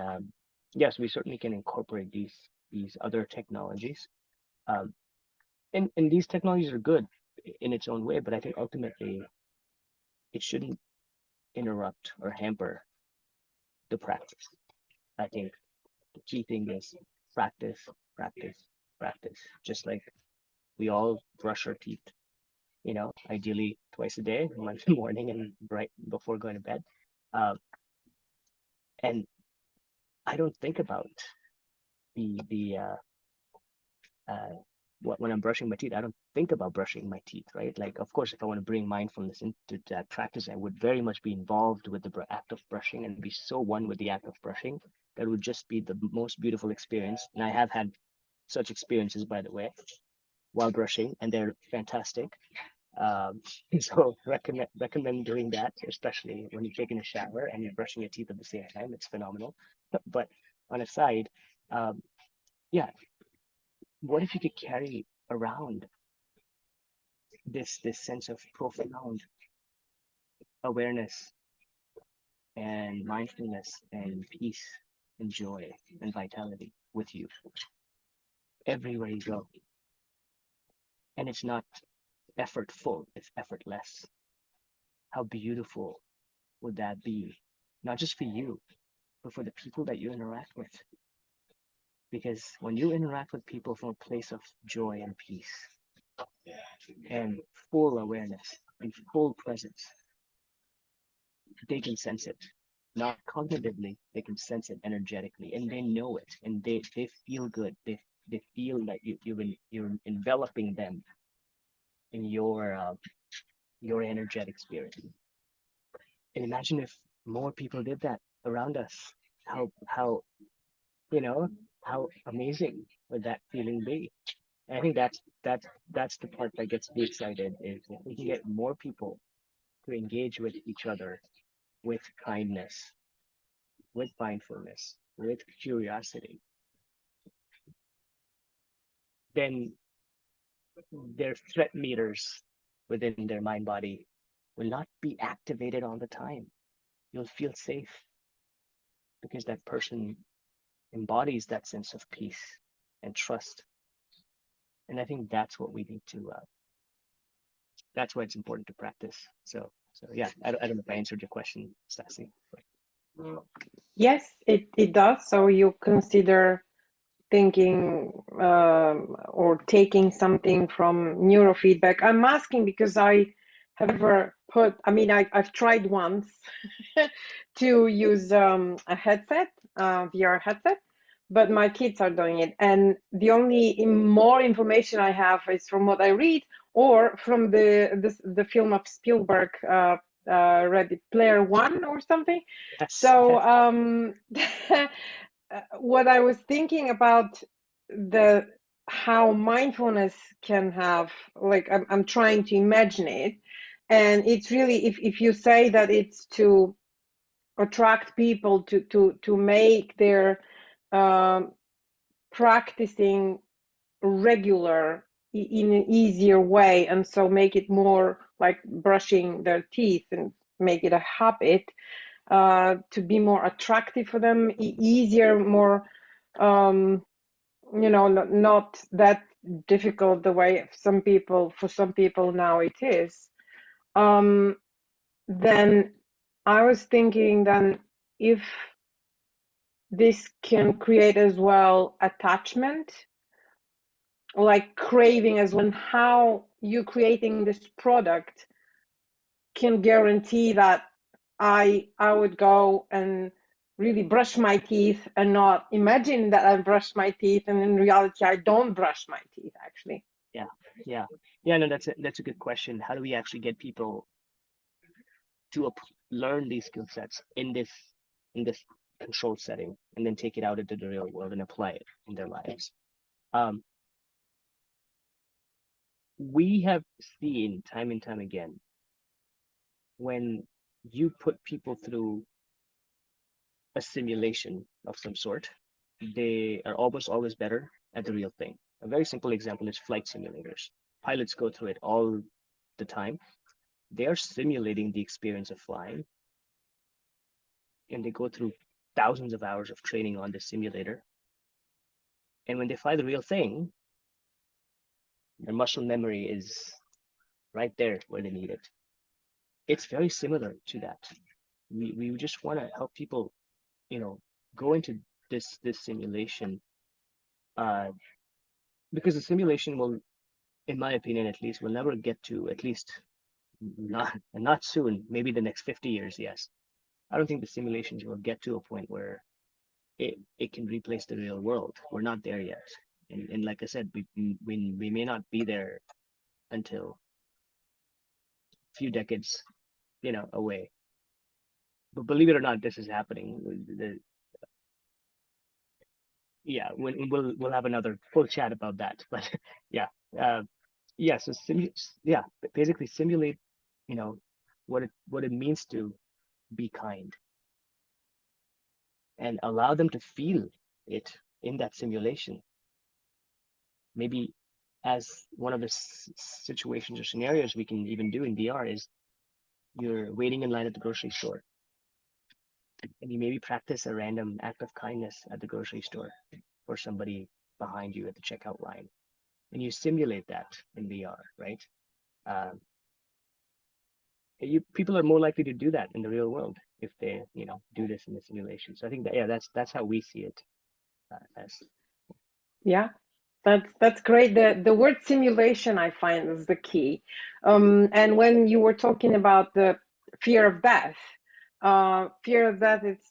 Speaker 2: yes, we certainly can incorporate these other technologies. Um, and these technologies are good in its own way, but I think ultimately it shouldn't interrupt or hamper the practice. I think the key thing is practice, practice, practice. Just like we all brush our teeth, ideally twice a day, one in the morning and right before going to bed. Uh, and I don't think about the when I'm brushing my teeth, I don't think about brushing my teeth, right? Like, of course, if I want to bring mindfulness into that practice, I would very much be involved with the act of brushing and be so one with the act of brushing. That would just be the most beautiful experience. And I have had such experiences, by the way, while brushing, and they're fantastic. Um, so recommend doing that, especially when you're taking a shower and you're brushing your teeth at the same time. It's phenomenal. But on a side, yeah, what if you could carry around this sense of profound awareness and mindfulness and peace and joy and vitality with you everywhere you go? And it's not effortful, it's effortless. How beautiful would that be? Not just for you, but for the people that you interact with. Because when you interact with people from a place of joy and peace and full awareness and full presence, they can sense it. Not cognitively, they can sense it energetically, and they know it, and they feel good. They feel that you're enveloping them in your energetic spirit. And imagine if more people did that around us. How you know how amazing would that feeling be? And I think that's the part that gets me excited, is if we can get more people to engage with each other with kindness, with mindfulness, with curiosity, then their threat meters within their mind body will not be activated all the time. you'll feel safe because that person embodies that sense of peace and trust. And I think that's what we need to, that's why it's important to practice. So yeah, I don't know if I answered your question, Stassi.
Speaker 5: Yes, it does. So you consider thinking or taking something from neurofeedback. I'm asking because I have ever put, I mean, I've tried once to use a headset, VR headset, but my kids are doing it. And the only more information I have is from what I read or from the film of Spielberg, Ready Player One or something.
Speaker 2: Yes,
Speaker 5: So
Speaker 2: yes.
Speaker 5: what I was thinking about the how mindfulness can have, like, I'm trying to imagine it, and it's really, if you say that it's to attract people to make their practicing regular in an easier way, and so make it more like brushing their teeth and make it a habit, to be more attractive for them, easier, more not that difficult the way for some people now it is. Then I was thinking, then if this can create as well attachment, like craving as well, and how you creating this product can guarantee that I would go and really brush my teeth and not imagine that I brush my teeth, and in reality I don't brush my teeth actually.
Speaker 2: Yeah. No, that's a good question. How do we actually get people to learn these skill sets in this controlled setting, and then take it out into the real world and apply it in their lives? Um, we have seen time and time again, when you put people through a simulation of some sort, they are almost always better at the real thing. A very simple example is flight simulators. Pilots go through it all the time. They are simulating the experience of flying, and they go through thousands of hours of training on the simulator. And when they fly the real thing, their muscle memory is right there where they need it. It's very similar to that. We just want to help people, go into this simulation, uh, because the simulation will, in my opinion at least, will never get to, at least not soon, maybe the next 50 years, yes. I don't think the simulations will get to a point where it can replace the real world. We're not there yet. And like I said, we may not be there until a few decades, away. But believe it or not, this is happening. Yeah, we'll have another full chat about that. But yeah, yeah. So basically simulate, what it means to be kind, and allow them to feel it in that simulation. Maybe as one of the situations or scenarios we can even do in VR is, you're waiting in line at the grocery store, and you maybe practice a random act of kindness at the grocery store for somebody behind you at the checkout line, and you simulate that in VR, right? Um, people are more likely to do that in the real world if they, do this in the simulation. So I think that, yeah, that's how we see it, as.
Speaker 5: Yeah, that's great. The word simulation I find is the key. And when you were talking about the fear of death, it's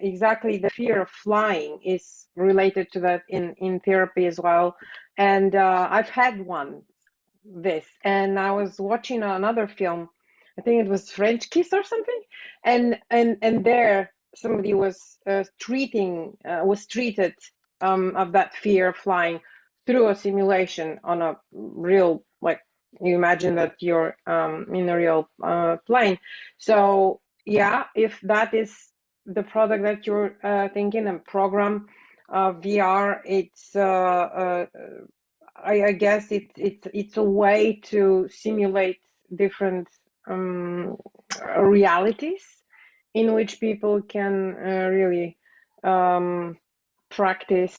Speaker 5: exactly the fear of flying is related to that in therapy as well. And I've had this, and I was watching another film. I think it was French Kiss or something, and there somebody was treated of that fear of flying through a simulation on a real, like, you imagine that you're in a real plane. So yeah, if that is the product that you're thinking and program, VR, it's I guess it's a way to simulate different realities in which people can really practice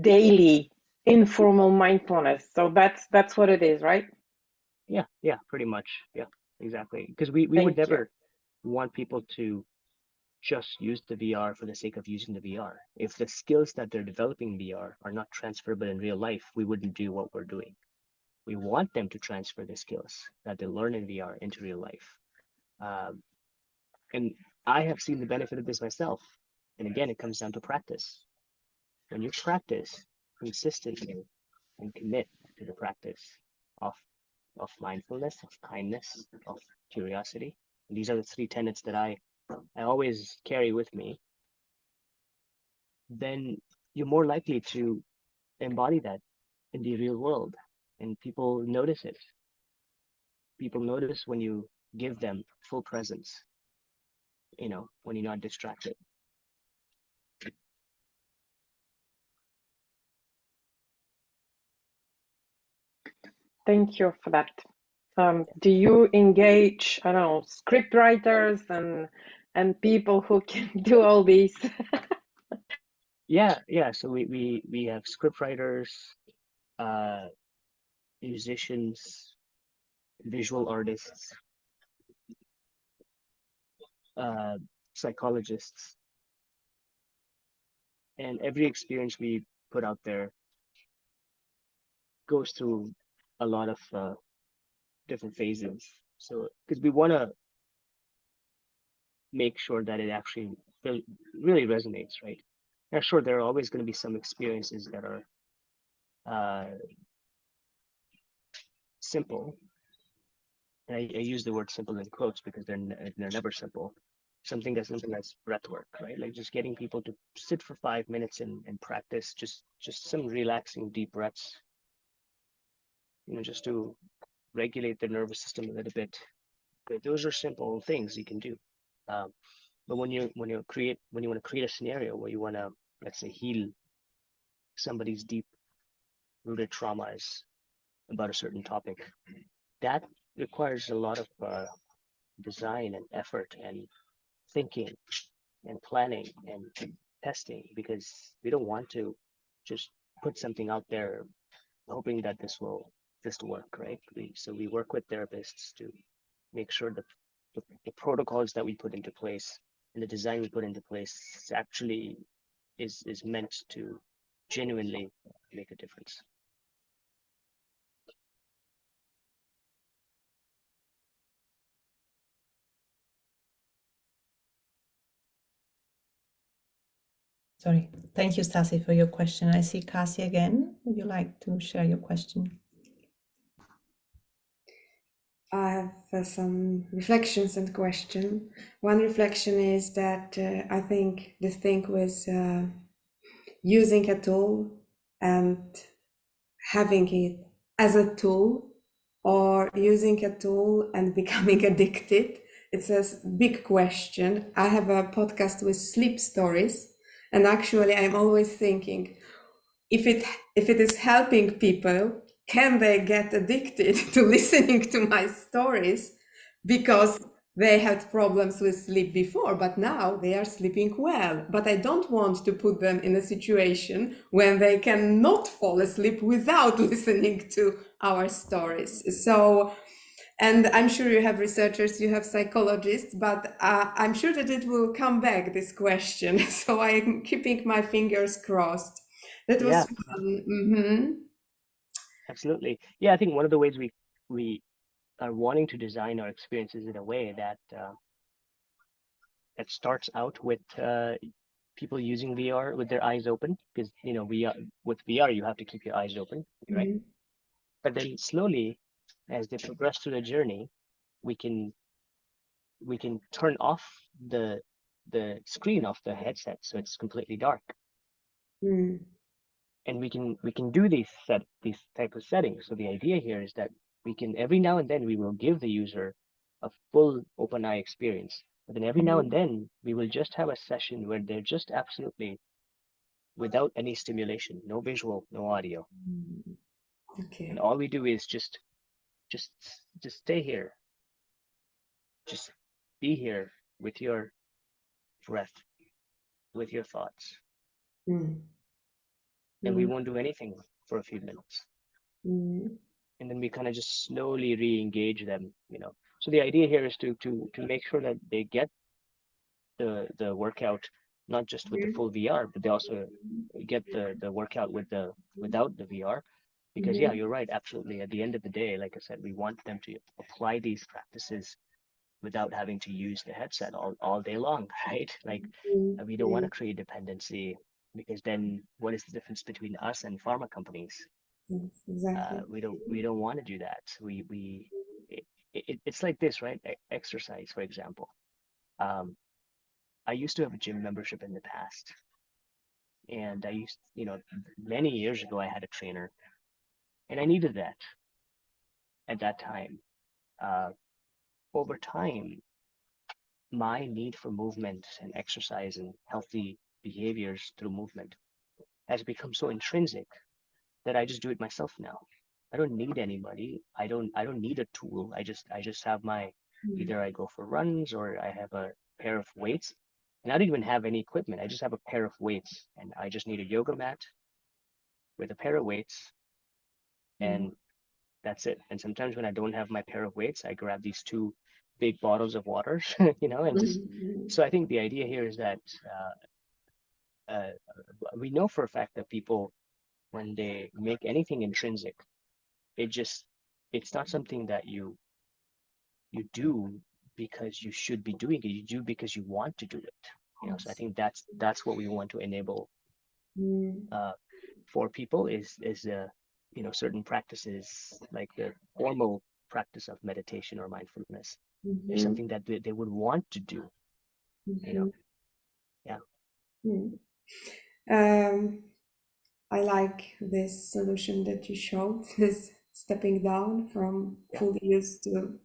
Speaker 5: daily informal mindfulness. So that's what it is, right?
Speaker 2: Yeah, pretty much. Yeah, exactly. Because we would
Speaker 5: Thank you.
Speaker 2: never want people to just use the VR for the sake of using the VR. If the skills that they're developing in VR are not transferable in real life, we wouldn't do what we're doing. We want them to transfer the skills that they learn in VR into real life. Um, and I have seen the benefit of this myself. And again, it comes down to practice. When you practice consistently and commit to the practice of mindfulness, of kindness, of curiosity, and these are the three tenets that I always carry with me, then you're more likely to embody that in the real world. And people notice it. People notice when you give them full presence, when you're not distracted.
Speaker 5: Thank you for that. Do you engage, I don't know, script writers and people who can do all these?
Speaker 2: Yeah. So we have script writers, uh, musicians, visual artists, uh, psychologists, and every experience we put out there goes through a lot of different phases. So, because we want to make sure that it actually really resonates, right? Now, sure, there are always going to be some experiences that are simple, and I use the word simple in quotes because they're never simple. Something as simple as breath work, right? Like just getting people to sit for 5 minutes and practice just some relaxing deep breaths, just to regulate the nervous system a little bit. Those are simple things you can do. Um, but when you want to create a scenario where you want to, let's say, heal somebody's deep rooted traumas about a certain topic, that requires a lot of design and effort and thinking and planning and testing, because we don't want to just put something out there hoping that this will just work, right? So we work with therapists to make sure that the protocols that we put into place and the design we put into place actually is meant to genuinely make a difference.
Speaker 1: Sorry. Thank you, Stasi, for your question. I see Kasi again. Would you like to share your question?
Speaker 3: I have some reflections and question. One reflection is that I think the thing with using a tool and having it as a tool, or using a tool and becoming addicted, it's a big question. I have a podcast with sleep stories, and actually I'm always thinking, if it is helping people, can they get addicted to listening to my stories because they had problems with sleep before, but now they are sleeping well? But I don't want to put them in a situation when they cannot fall asleep without listening to our stories. So, and I'm sure you have researchers, you have psychologists, but I'm sure that it will come back, this question. So I'm keeping my fingers crossed. That
Speaker 2: Yeah,
Speaker 3: was fun. Mm-hmm.
Speaker 2: absolutely. Yeah, I think one of the ways we are wanting to design our experiences in a way that that starts out with people using VR with their eyes open, because with VR you have to keep your eyes open, right?
Speaker 3: Mm-hmm.
Speaker 2: But then slowly, as they progress through the journey, we can turn off the screen of the headset so it's completely dark,
Speaker 3: Mm.
Speaker 2: and we can do these type of settings. So the idea here is that we can, every now and then we will give the user a full open eye experience, but then every now and then we will just have a session where they're just absolutely without any stimulation, no visual, no audio, and
Speaker 3: Okay.
Speaker 2: all we do is just stay here, just be here with your breath with your thoughts,
Speaker 3: Mm.
Speaker 2: and we
Speaker 3: Mm.
Speaker 2: won't do anything for a few minutes.
Speaker 3: Mm.
Speaker 2: And then we kind of just slowly re-engage them, So the idea here is to make sure that they get the workout, not just with the full VR, but they also get the workout without the VR. Because yeah,
Speaker 3: Mhm.
Speaker 2: you're right, absolutely. At the end of the day, like I said, we want them to apply these practices without having to use the headset all day long, right? Like
Speaker 3: Mm.
Speaker 2: we don't want to create dependency, because then what is the difference between us and pharma companies?
Speaker 3: Yes, exactly.
Speaker 2: We don't want to do that. It's like this, right? Exercise, for example. Um, I used to have a gym membership in the past, and many years ago, I had a trainer, and I needed that at that time. Uh, Over time, my need for movement and exercise and healthy behaviors through movement has become so intrinsic that I just do it myself now. I don't need anybody. I don't need a tool. I just have my,
Speaker 3: Mm.
Speaker 2: either I go for runs or I have a pair of weights. And I don't even have any equipment. I just have a pair of weights, and I just need a yoga mat with a pair of weights,
Speaker 3: Mm.
Speaker 2: and that's it. And sometimes when I don't have my pair of weights, I grab these two big bottles of water, and just,
Speaker 3: Mhm.
Speaker 2: so I think the idea here is that we know for a fact that people, when they make anything intrinsic, it just, it's not something that you do because you should be doing it. You do because you want to do it. So I
Speaker 3: Yes.
Speaker 2: think that's what we want to enable
Speaker 3: Mm.
Speaker 2: uh, for people is certain practices, like the formal practice of meditation or mindfulness, is
Speaker 3: Mhm.
Speaker 2: something that they would want to do. You know,
Speaker 3: Mhm.
Speaker 2: yeah,
Speaker 3: Mm. Um, I like this solution that you showed, this stepping down from
Speaker 2: yeah,
Speaker 3: full use to.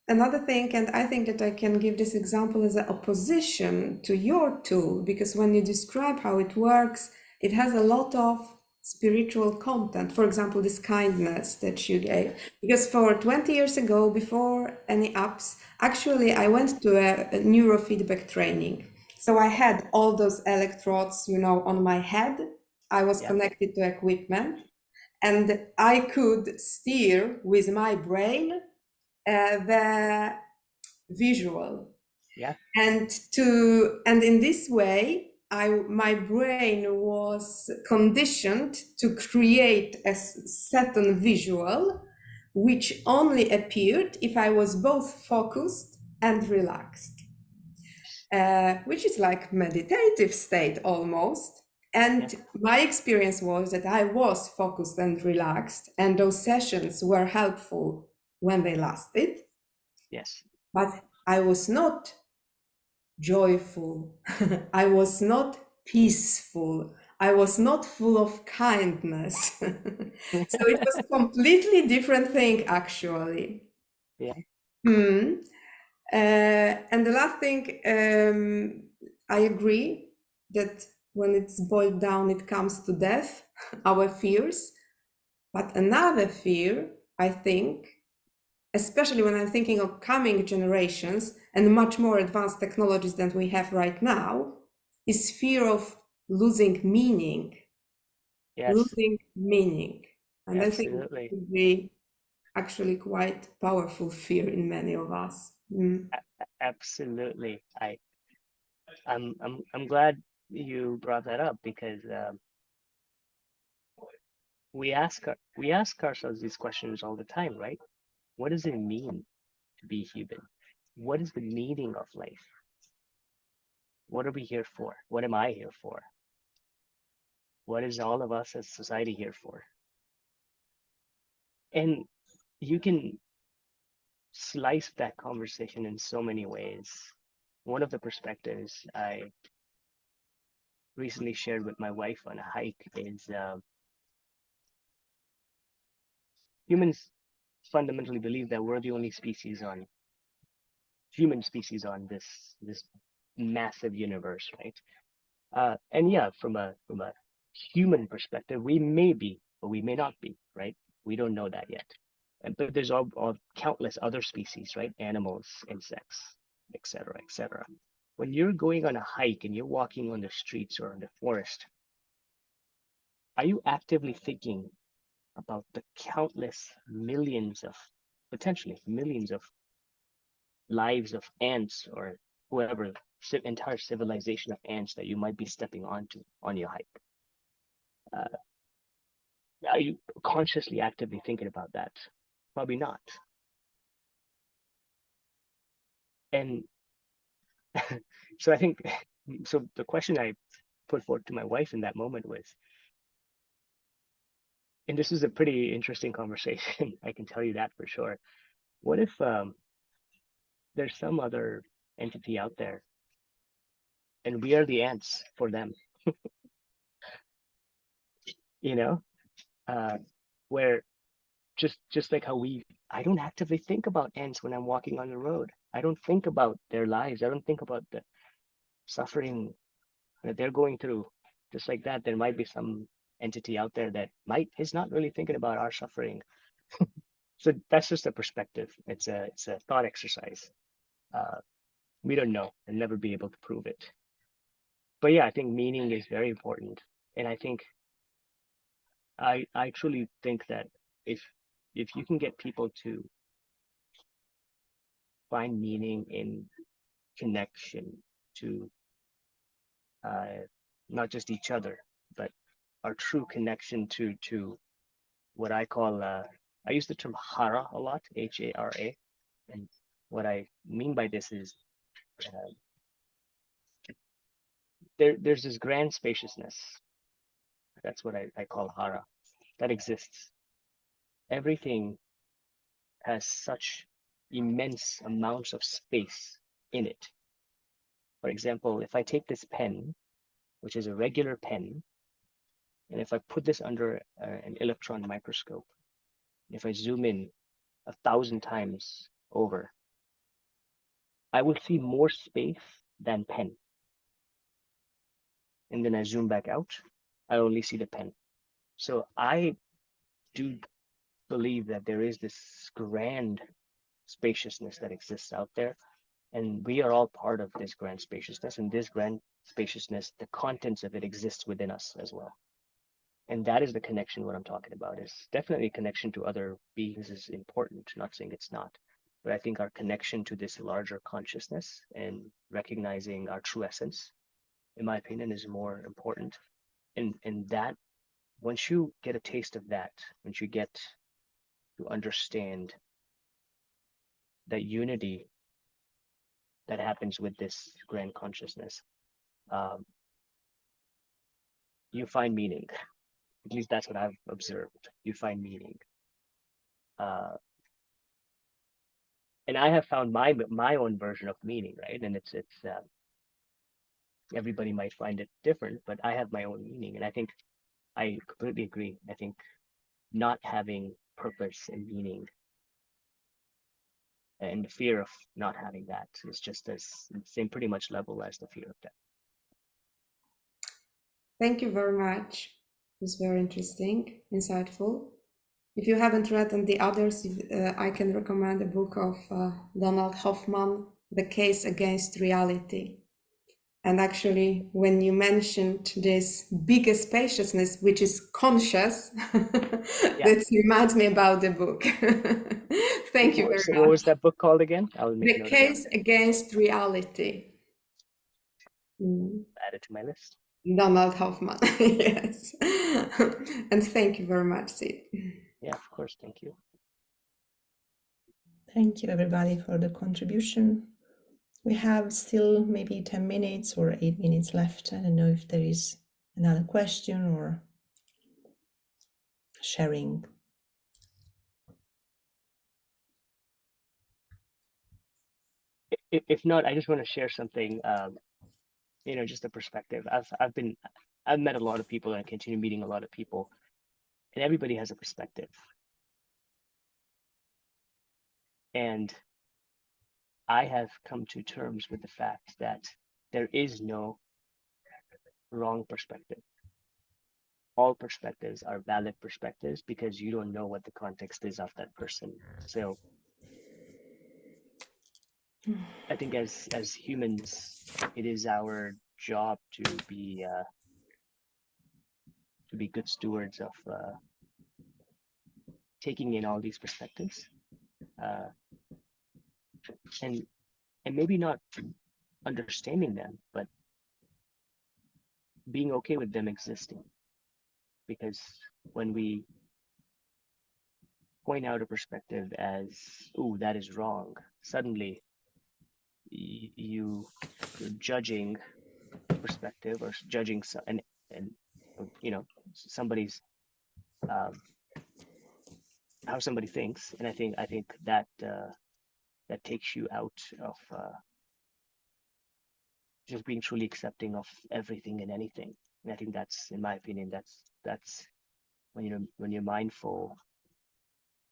Speaker 3: Another thing, and I think that I can give this example as an opposition to your tool, because when you describe how it works, it has a lot of spiritual content. For example, this kindness that you gave. Because for 20 years ago, before any apps, actually, I went to a neurofeedback training. So I had all those electrodes, on my head. I was
Speaker 2: yeah,
Speaker 3: connected to equipment, and I could steer with my brain the visual,
Speaker 2: yeah,
Speaker 3: and in this way my brain was conditioned to create a certain visual which only appeared if I was both focused and relaxed, which is like meditative state almost.
Speaker 2: yeah,
Speaker 3: And my experience was that I was focused and relaxed, and those sessions were helpful when they lasted,
Speaker 2: yes,
Speaker 3: but I was not joyful. I was not peaceful. I was not full of kindness. So it was completely different thing actually.
Speaker 2: yeah,
Speaker 3: Hmm. And the last thing, I agree that when it's boiled down, it comes to death, our fears. But another fear, I think, especially when I'm thinking of coming generations and much more advanced technologies than we have right now, is fear of losing meaning,
Speaker 2: yes,
Speaker 3: losing meaning. And I think it
Speaker 2: absolutely,
Speaker 3: would be actually quite powerful fear in many of us. Mm.
Speaker 2: absolutely. I'm glad you brought that up, because we ask ourselves these questions all the time, right? What does it mean to be human? What is the meaning of life? What are we here for? What am I here for? What is all of us as society here for? And you can slice that conversation in so many ways. One of the perspectives I recently shared with my wife on a hike is humans fundamentally believe that we're the only human species on this massive universe, right? And yeah, from a human perspective, we may be, but we may not be, right? We don't know that yet. But there's all countless other species, right? Animals, insects, etc., etc. When you're going on a hike and you're walking on the streets or in the forest, are you actively thinking about the countless millions of, potentially millions of lives of ants or whoever, entire civilization of ants that you might be stepping onto on your hike? Are you consciously actively thinking about that? Probably not. And so I think, so the question I put forth to my wife in that moment was, and this is a pretty interesting conversation, I can tell you that for sure. What if there's some other entity out there and we are the ants for them, you know, where just like how I don't actively think about ants when I'm walking on the road. I don't think about their lives. I don't think about the suffering that they're going through. Just like that, there might be some entity out there that is not really thinking about our suffering. So that's just a perspective. It's a thought exercise. We don't know and never be able to prove it. But yeah, I think meaning is very important. And I think I truly think that if you can get people to find meaning in connection to not just each other, but our true connection to what I call I use the term hara a lot, Hara, and what I mean by this is there's this grand spaciousness. That's what I call hara, that exists. Everything has such immense amounts of space in it. For example, if I take this pen, which is a regular pen, and if I put this under an electron microscope, if I zoom in 1,000 times over, I will see more space than pen. And then I zoom back out, I only see the pen. So I do believe that there is this grand spaciousness that exists out there. And we are all part of this grand spaciousness. And this grand spaciousness, the contents of it exists within us as well. And that is the connection. What I'm talking about is definitely connection to other beings is important. Not saying it's not. But I think our connection to this larger consciousness and recognizing our true essence, in my opinion, is more important. And that, once you get a taste of that, once you get to understand that unity that happens with this grand consciousness, you find meaning. At least that's what I've observed. You find meaning. And I have found my own version of meaning, right? And it's everybody might find it different, but I have my own meaning. And I think I completely agree. I think not having purpose and meaning and the fear of not having that is just as same pretty much level as the fear of death.
Speaker 3: Thank you very much. It was very interesting, insightful. If you haven't read the others, I can recommend a book of Donald Hoffman, The Case Against Reality. And actually, when you mentioned this bigger spaciousness, which is conscious,
Speaker 2: Yeah.
Speaker 3: that reminds me about the book. Thank you very
Speaker 2: So
Speaker 3: much.
Speaker 2: what was that book called again? I'll make
Speaker 3: The
Speaker 2: note
Speaker 3: Case
Speaker 2: of that.
Speaker 3: Against Reality.
Speaker 2: Add it to my list.
Speaker 3: Donald Hoffman, yes. And thank you very much, Sid.
Speaker 2: Yeah, of course. Thank you.
Speaker 1: Thank you, everybody, for the contribution. We have still maybe 10 minutes or 8 minutes left. I don't know if there is another question or sharing.
Speaker 2: If not, I just want to share something. Just a perspective. I've met a lot of people and I continue meeting a lot of people, and everybody has a perspective. And I have come to terms with the fact that there is no wrong perspective. All perspectives are valid perspectives because you don't know what the context is of that person. So I think as humans, it is our job to be good stewards of taking in all these perspectives, uh, and maybe not understanding them, but being okay with them existing. Because when we point out a perspective as, "Ooh, that is wrong," suddenly you're judging a perspective or judging and somebody's um, how somebody thinks, and I think that that takes you out of just being truly accepting of everything and anything. And I think that's, in my opinion, that's when you're mindful,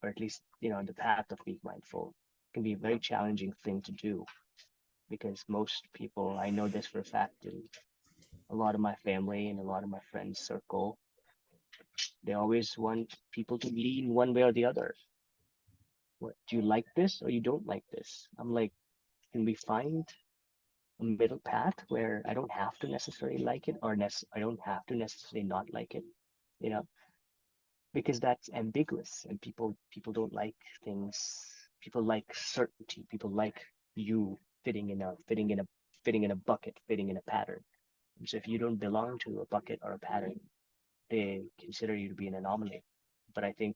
Speaker 2: or at least on the path of being mindful, can be a very challenging thing to do, because most people, I know this for a fact, and a lot of my family and a lot of my friends circle, they always want people to lean one way or the other. What, do you like this or you don't like this? I'm like, can we find a middle path where I don't have to necessarily like it, or I don't have to necessarily not like it, you know, because that's ambiguous, and people don't like things. People like certainty. People like you fitting in a bucket, fitting in a pattern. And so if you don't belong to a bucket or a pattern, they consider you to be an anomaly. But I think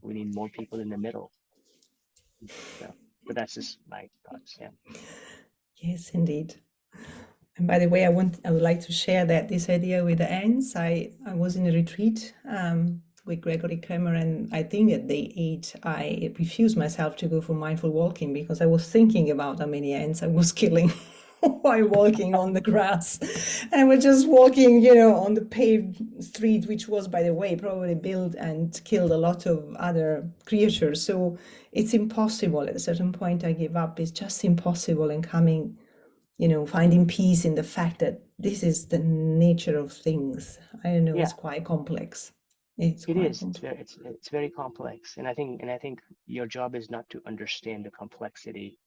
Speaker 2: we need more people in the middle. So, but that's just my thoughts. Yeah.
Speaker 1: Yes, indeed. And by the way, I would like to share that this idea with the ants. I was in a retreat with Gregory Kramer, and I think at day 8, I refused myself to go for mindful walking because I was thinking about how many ants I was killing while walking on the grass. And I was just walking, on the paved street, which was, by the way, probably built and killed a lot of other creatures. So it's impossible. At a certain point, I give up. It's just impossible. And coming, finding peace in the fact that this is the nature of things. I don't know,
Speaker 2: Yeah,
Speaker 1: it's quite complex. It's
Speaker 2: it
Speaker 1: quite
Speaker 2: is.
Speaker 1: complex.
Speaker 2: It's very complex, and I think your job is not to understand the complexity.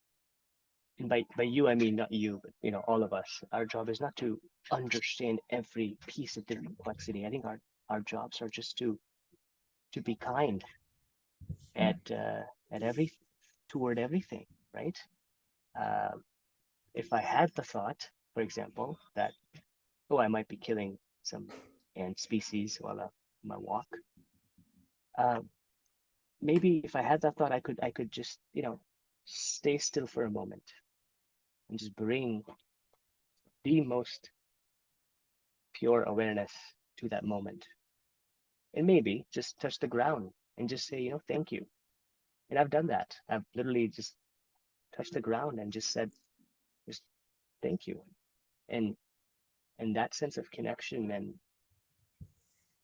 Speaker 2: And by you, I mean not you, but all of us. Our job is not to understand every piece of the complexity. I think our jobs are just to be kind at every toward everything, right? Uh, if I had the thought, for example, that, oh, I might be killing some ant species while on my walk, uh, maybe if I had that thought, I could just stay still for a moment and just bring the most pure awareness to that moment, and maybe just touch the ground and just say, thank you. And I've done that. I've literally just touched the ground and just said, just thank you. And that sense of connection, and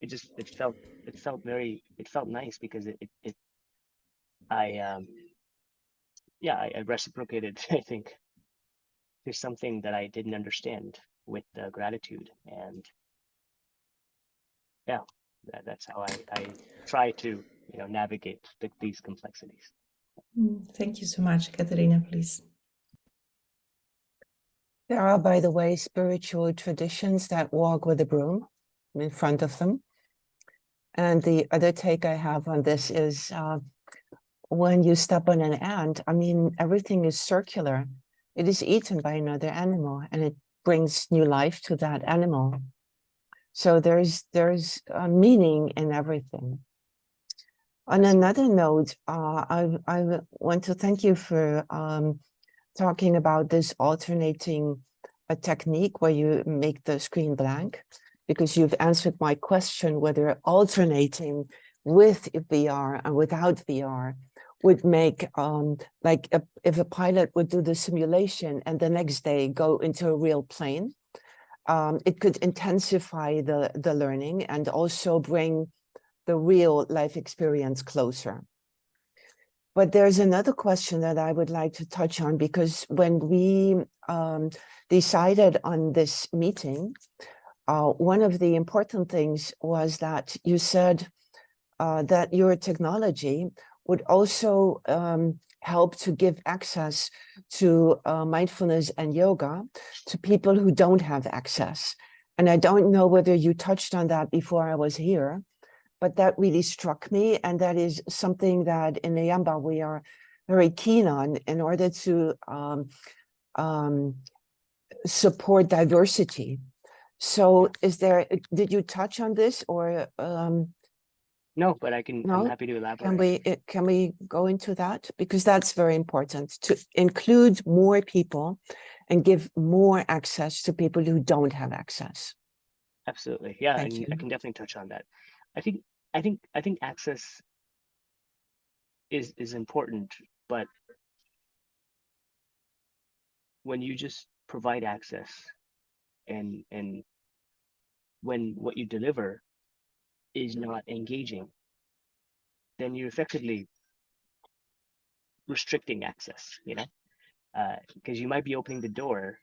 Speaker 2: it felt nice, because I yeah, I reciprocated, I think, there's something that I didn't understand with the gratitude. And yeah, that's how I try to navigate these complexities.
Speaker 1: Thank you so much, Katerina, please.
Speaker 6: There are, by the way, spiritual traditions that walk with a broom in front of them. And the other take I have on this is when you step on an ant, I mean, everything is circular. It is eaten by another animal, and it brings new life to that animal. So there's a meaning in everything. On another note, I want to thank you for talking about this alternating a technique where you make the screen blank, because you've answered my question whether alternating with VR and without VR would make like if a pilot would do the simulation and the next day go into a real plane, it could intensify the learning and also bring the real life experience closer. But there's another question that I would like to touch on, because when we decided on this meeting, one of the important things was that you said that your technology would also help to give access to mindfulness and yoga to people who don't have access. And I don't know whether you touched on that before I was here, but that really struck me. And that is something that in eamba we are very keen on in order to support diversity. So did you touch on this or?
Speaker 2: No, but I'm
Speaker 6: No?
Speaker 2: happy to elaborate.
Speaker 6: Can we go into that? Because that's very important to include more people and give more access to people who don't have access.
Speaker 2: Absolutely. Yeah,
Speaker 6: Thank you.
Speaker 2: I can definitely touch on that. I think access is important, but when you just provide access and when what you deliver is not engaging, then you're effectively restricting access, because you might be opening the door,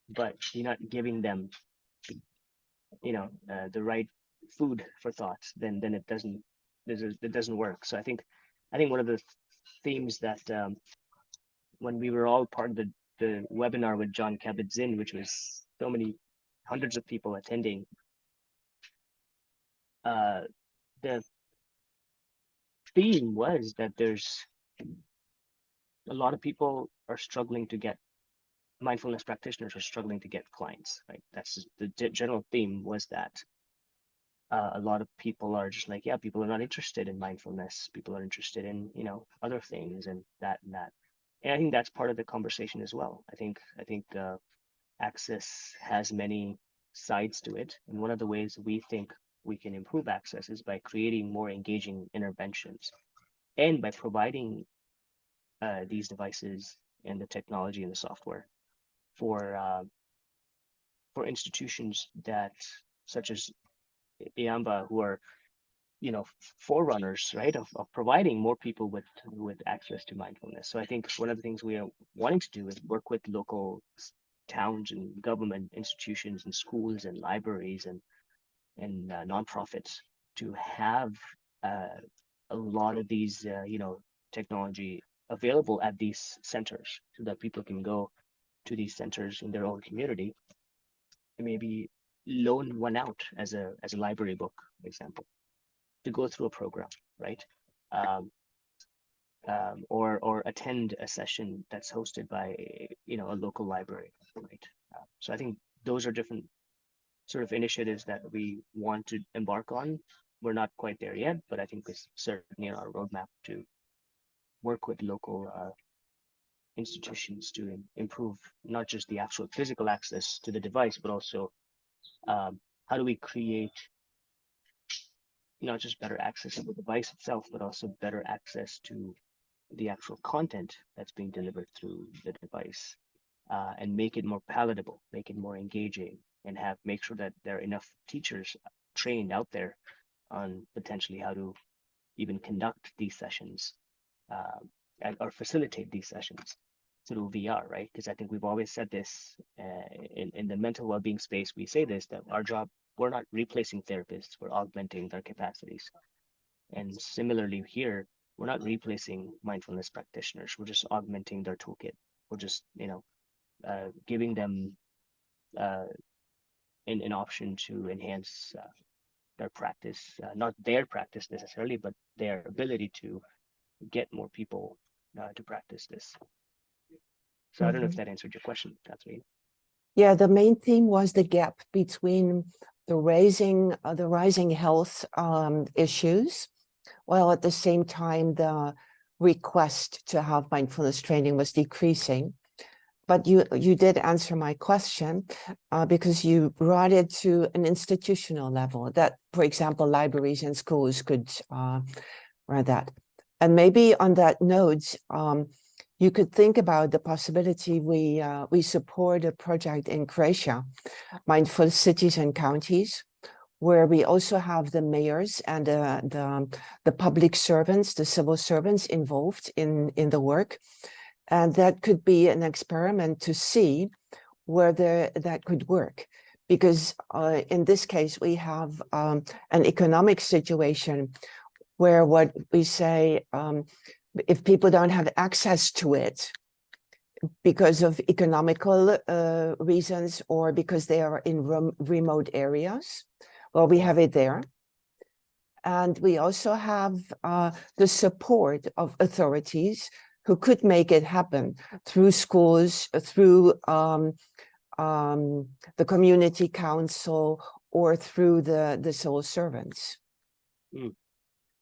Speaker 2: but you're not giving them, the right food for thought. Then it doesn't work. So I think one of the themes that when we were all part of the webinar with John Kabat-Zinn, which was so many hundreds of people attending, the theme was that there's a lot of people are struggling to get mindfulness practitioners are struggling to get clients, right? That's just the general theme was that a lot of people are just like, yeah, people are not interested in mindfulness. People are interested in, other things and that. And I think that's part of the conversation as well. I think access has many sides to it. And one of the ways we think we can improve access is by creating more engaging interventions and by providing these devices and the technology and the software for institutions that, such as eamba, who are forerunners, right, of providing more people with access to mindfulness. So I think one of the things we are wanting to do is work with local towns and government institutions and schools and libraries and nonprofits to have a lot of these technology available at these centers so that people can go to these centers in their own community and maybe loan one out as a library book, for example, to go through a program, right? Or attend a session that's hosted by a local library, right? So I think those are different sort of initiatives that we want to embark on. We're not quite there yet, but I think it's certainly on our roadmap to work with local institutions to improve not just the actual physical access to the device, but also how do we create not just better access to the device itself, but also better access to the actual content that's being delivered through the device, and make it more palatable, make it more engaging, and make sure that there are enough teachers trained out there on potentially how to even conduct these sessions or facilitate these sessions through VR, right? Because I think we've always said this in the mental well-being space. We say this, that our job, we're not replacing therapists, we're augmenting their capacities. And similarly here, we're not replacing mindfulness practitioners, we're just augmenting their toolkit. We're just giving them an option to enhance their practice, not their practice necessarily, but their ability to get more people to practice this. So I don't know if that answered your question, Kathleen.
Speaker 6: Yeah, the main theme was the gap between the rising health issues, while at the same time the request to have mindfulness training was decreasing. But you did answer my question because you brought it to an institutional level that, for example, libraries and schools could run that. And maybe on that note, you could think about the possibility we support a project in Croatia, Mindful Cities and Counties, where we also have the mayors and the public servants, the civil servants involved in the work. And that could be an experiment to see whether that could work. Because in this case, we have an economic situation where what we say, if people don't have access to it because of economical reasons or because they are in remote areas, well, we have it there. And we also have the support of authorities who could make it happen through schools, through the community council, or through the civil servants.
Speaker 2: Mm.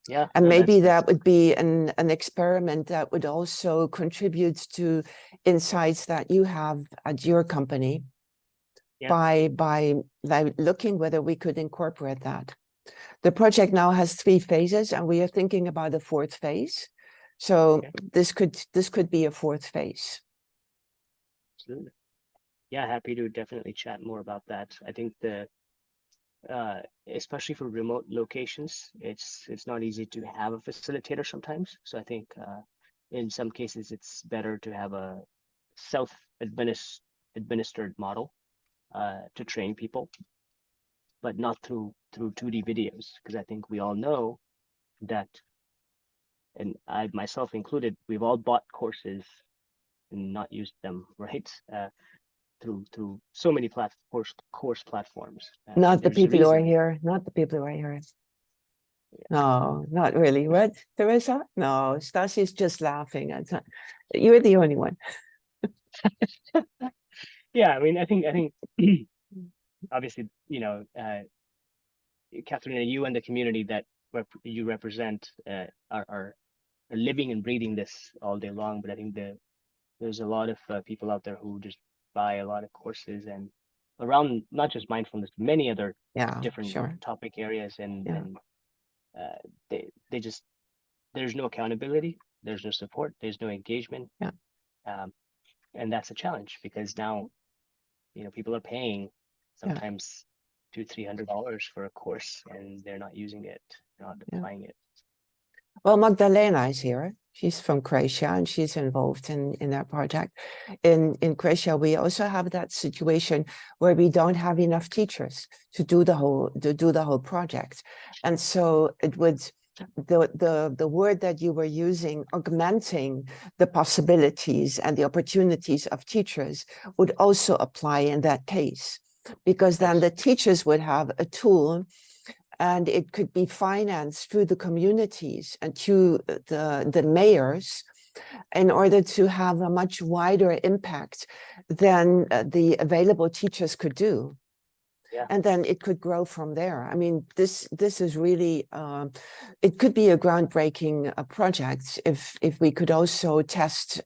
Speaker 2: Yeah,
Speaker 6: And
Speaker 2: no,
Speaker 6: maybe
Speaker 2: that's
Speaker 6: that would be an experiment that would also contribute to insights that you have at your company,
Speaker 2: yeah.
Speaker 6: by looking whether we could incorporate that. The project now has 3 phases, and we are thinking about a 4th phase. So
Speaker 2: Okay.
Speaker 6: this could be a 4th phase.
Speaker 2: Absolutely. Yeah, happy to definitely chat more about that. I think especially for remote locations, it's not easy to have a facilitator sometimes. So I think in some cases it's better to have a self-administered model to train people, but not through 2D videos, because I think we all know that, and I myself included, we've all bought courses and not used them, right? Through so many course platforms.
Speaker 6: Not the
Speaker 2: There's a
Speaker 6: people who are
Speaker 2: reason.
Speaker 6: here. Not the people who are here. No, not really. What, Teresa? No, Stasi's just laughing. You're the only one.
Speaker 2: Yeah, I mean, I think obviously, Catherine, you and the community that you represent are living and breathing this all day long. But I think there's a lot of people out there who just buy a lot of courses and around not just mindfulness, many other
Speaker 6: Yeah,
Speaker 2: different
Speaker 6: sure.
Speaker 2: topic areas, and
Speaker 6: Yeah.
Speaker 2: they just, there's no accountability, there's no support, there's no engagement.
Speaker 6: Yeah.
Speaker 2: And that's a challenge, because now people are paying sometimes $200-300 for a course, and they're not using it, not applying it.
Speaker 6: Well, Magdalena is here. She's from Croatia, and she's involved in that project. In Croatia, we also have that situation where we don't have enough teachers to do the whole project, and so it would, the word that you were using, augmenting the possibilities and the opportunities of teachers, would also apply in that case, because then the teachers would have a tool, and it could be financed through the communities and through the mayors, in order to have a much wider impact than the available teachers could do.
Speaker 2: Yeah.
Speaker 6: And then it could grow from there. I mean, this is really, it could be a groundbreaking project if we could also test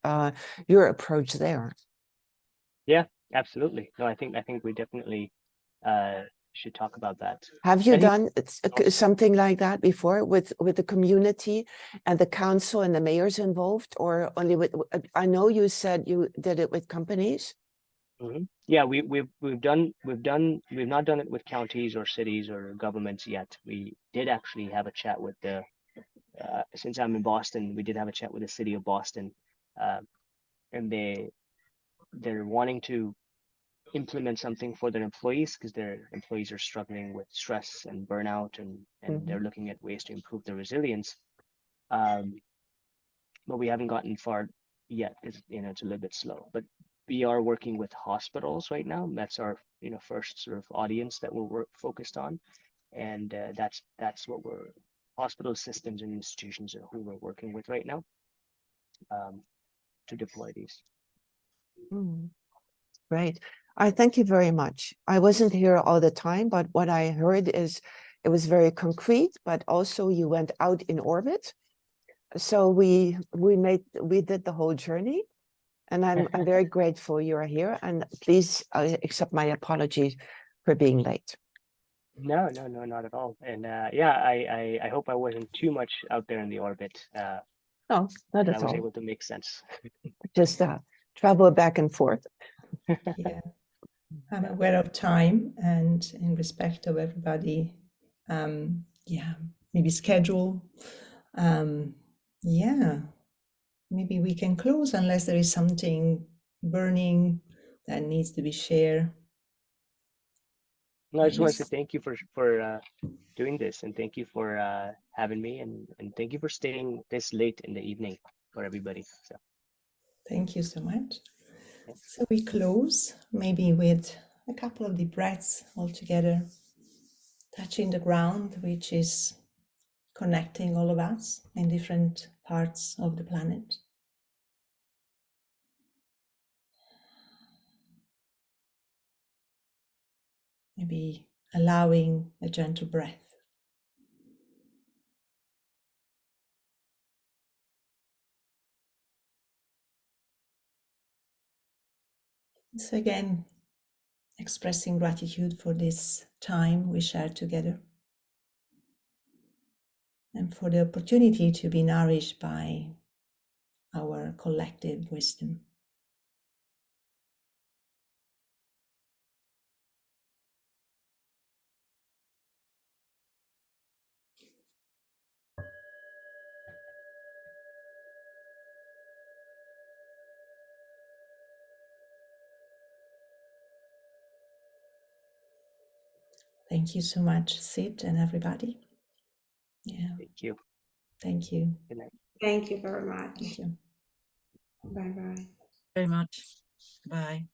Speaker 6: your approach there.
Speaker 2: Yeah, absolutely. No, I think we definitely should talk about that.
Speaker 6: Have you done
Speaker 2: also,
Speaker 6: something like that before with the community and the council and the mayors involved, or only with? I know you said you did it with companies.
Speaker 2: Yeah, we've not done it with counties or cities or governments yet. We did actually have a chat with the since I'm in Boston, we did have a chat with the city of Boston, and they're wanting to implement something for their employees, because their employees are struggling with stress and burnout, and they're looking at ways to improve their resilience. But we haven't gotten far yet, because it's a little bit slow. But we are working with hospitals right now. That's our first sort of audience that we're focused on, and that's what we're, hospital systems and institutions are who we're working with right now, to deploy these.
Speaker 6: Great. I thank you very much. I wasn't here all the time, but what I heard is it was very concrete, but also you went out in orbit. So we did the whole journey, and I'm very grateful you are here. And please accept my apologies for being late.
Speaker 2: No, not at all. And yeah, I hope I wasn't too much out there in the orbit.
Speaker 6: No, not
Speaker 2: and
Speaker 6: at
Speaker 2: I was
Speaker 6: all.
Speaker 2: able to make sense.
Speaker 6: Just travel back and forth.
Speaker 1: Yeah, I'm aware of time and in respect of everybody. Yeah, maybe schedule. Yeah, maybe we can close unless there is something burning that needs to be shared.
Speaker 2: No, I just want to say
Speaker 1: Yes.
Speaker 2: thank you for doing this, and thank you for having me, and thank you for staying this late in the evening for everybody. So
Speaker 1: Thank you so much.
Speaker 2: yeah.
Speaker 1: So we close maybe with a couple of deep breaths all together, touching the ground, which is connecting all of us in different parts of the planet. Maybe allowing a gentle breath. So again, expressing gratitude for this time we share together and for the opportunity to be nourished by our collective wisdom. Thank you so much, Sid, and everybody. Yeah,
Speaker 2: Thank you.
Speaker 1: thank you.
Speaker 2: Good night.
Speaker 3: Thank you very much.
Speaker 1: Thank you.
Speaker 3: Bye bye.
Speaker 7: Very much. Bye.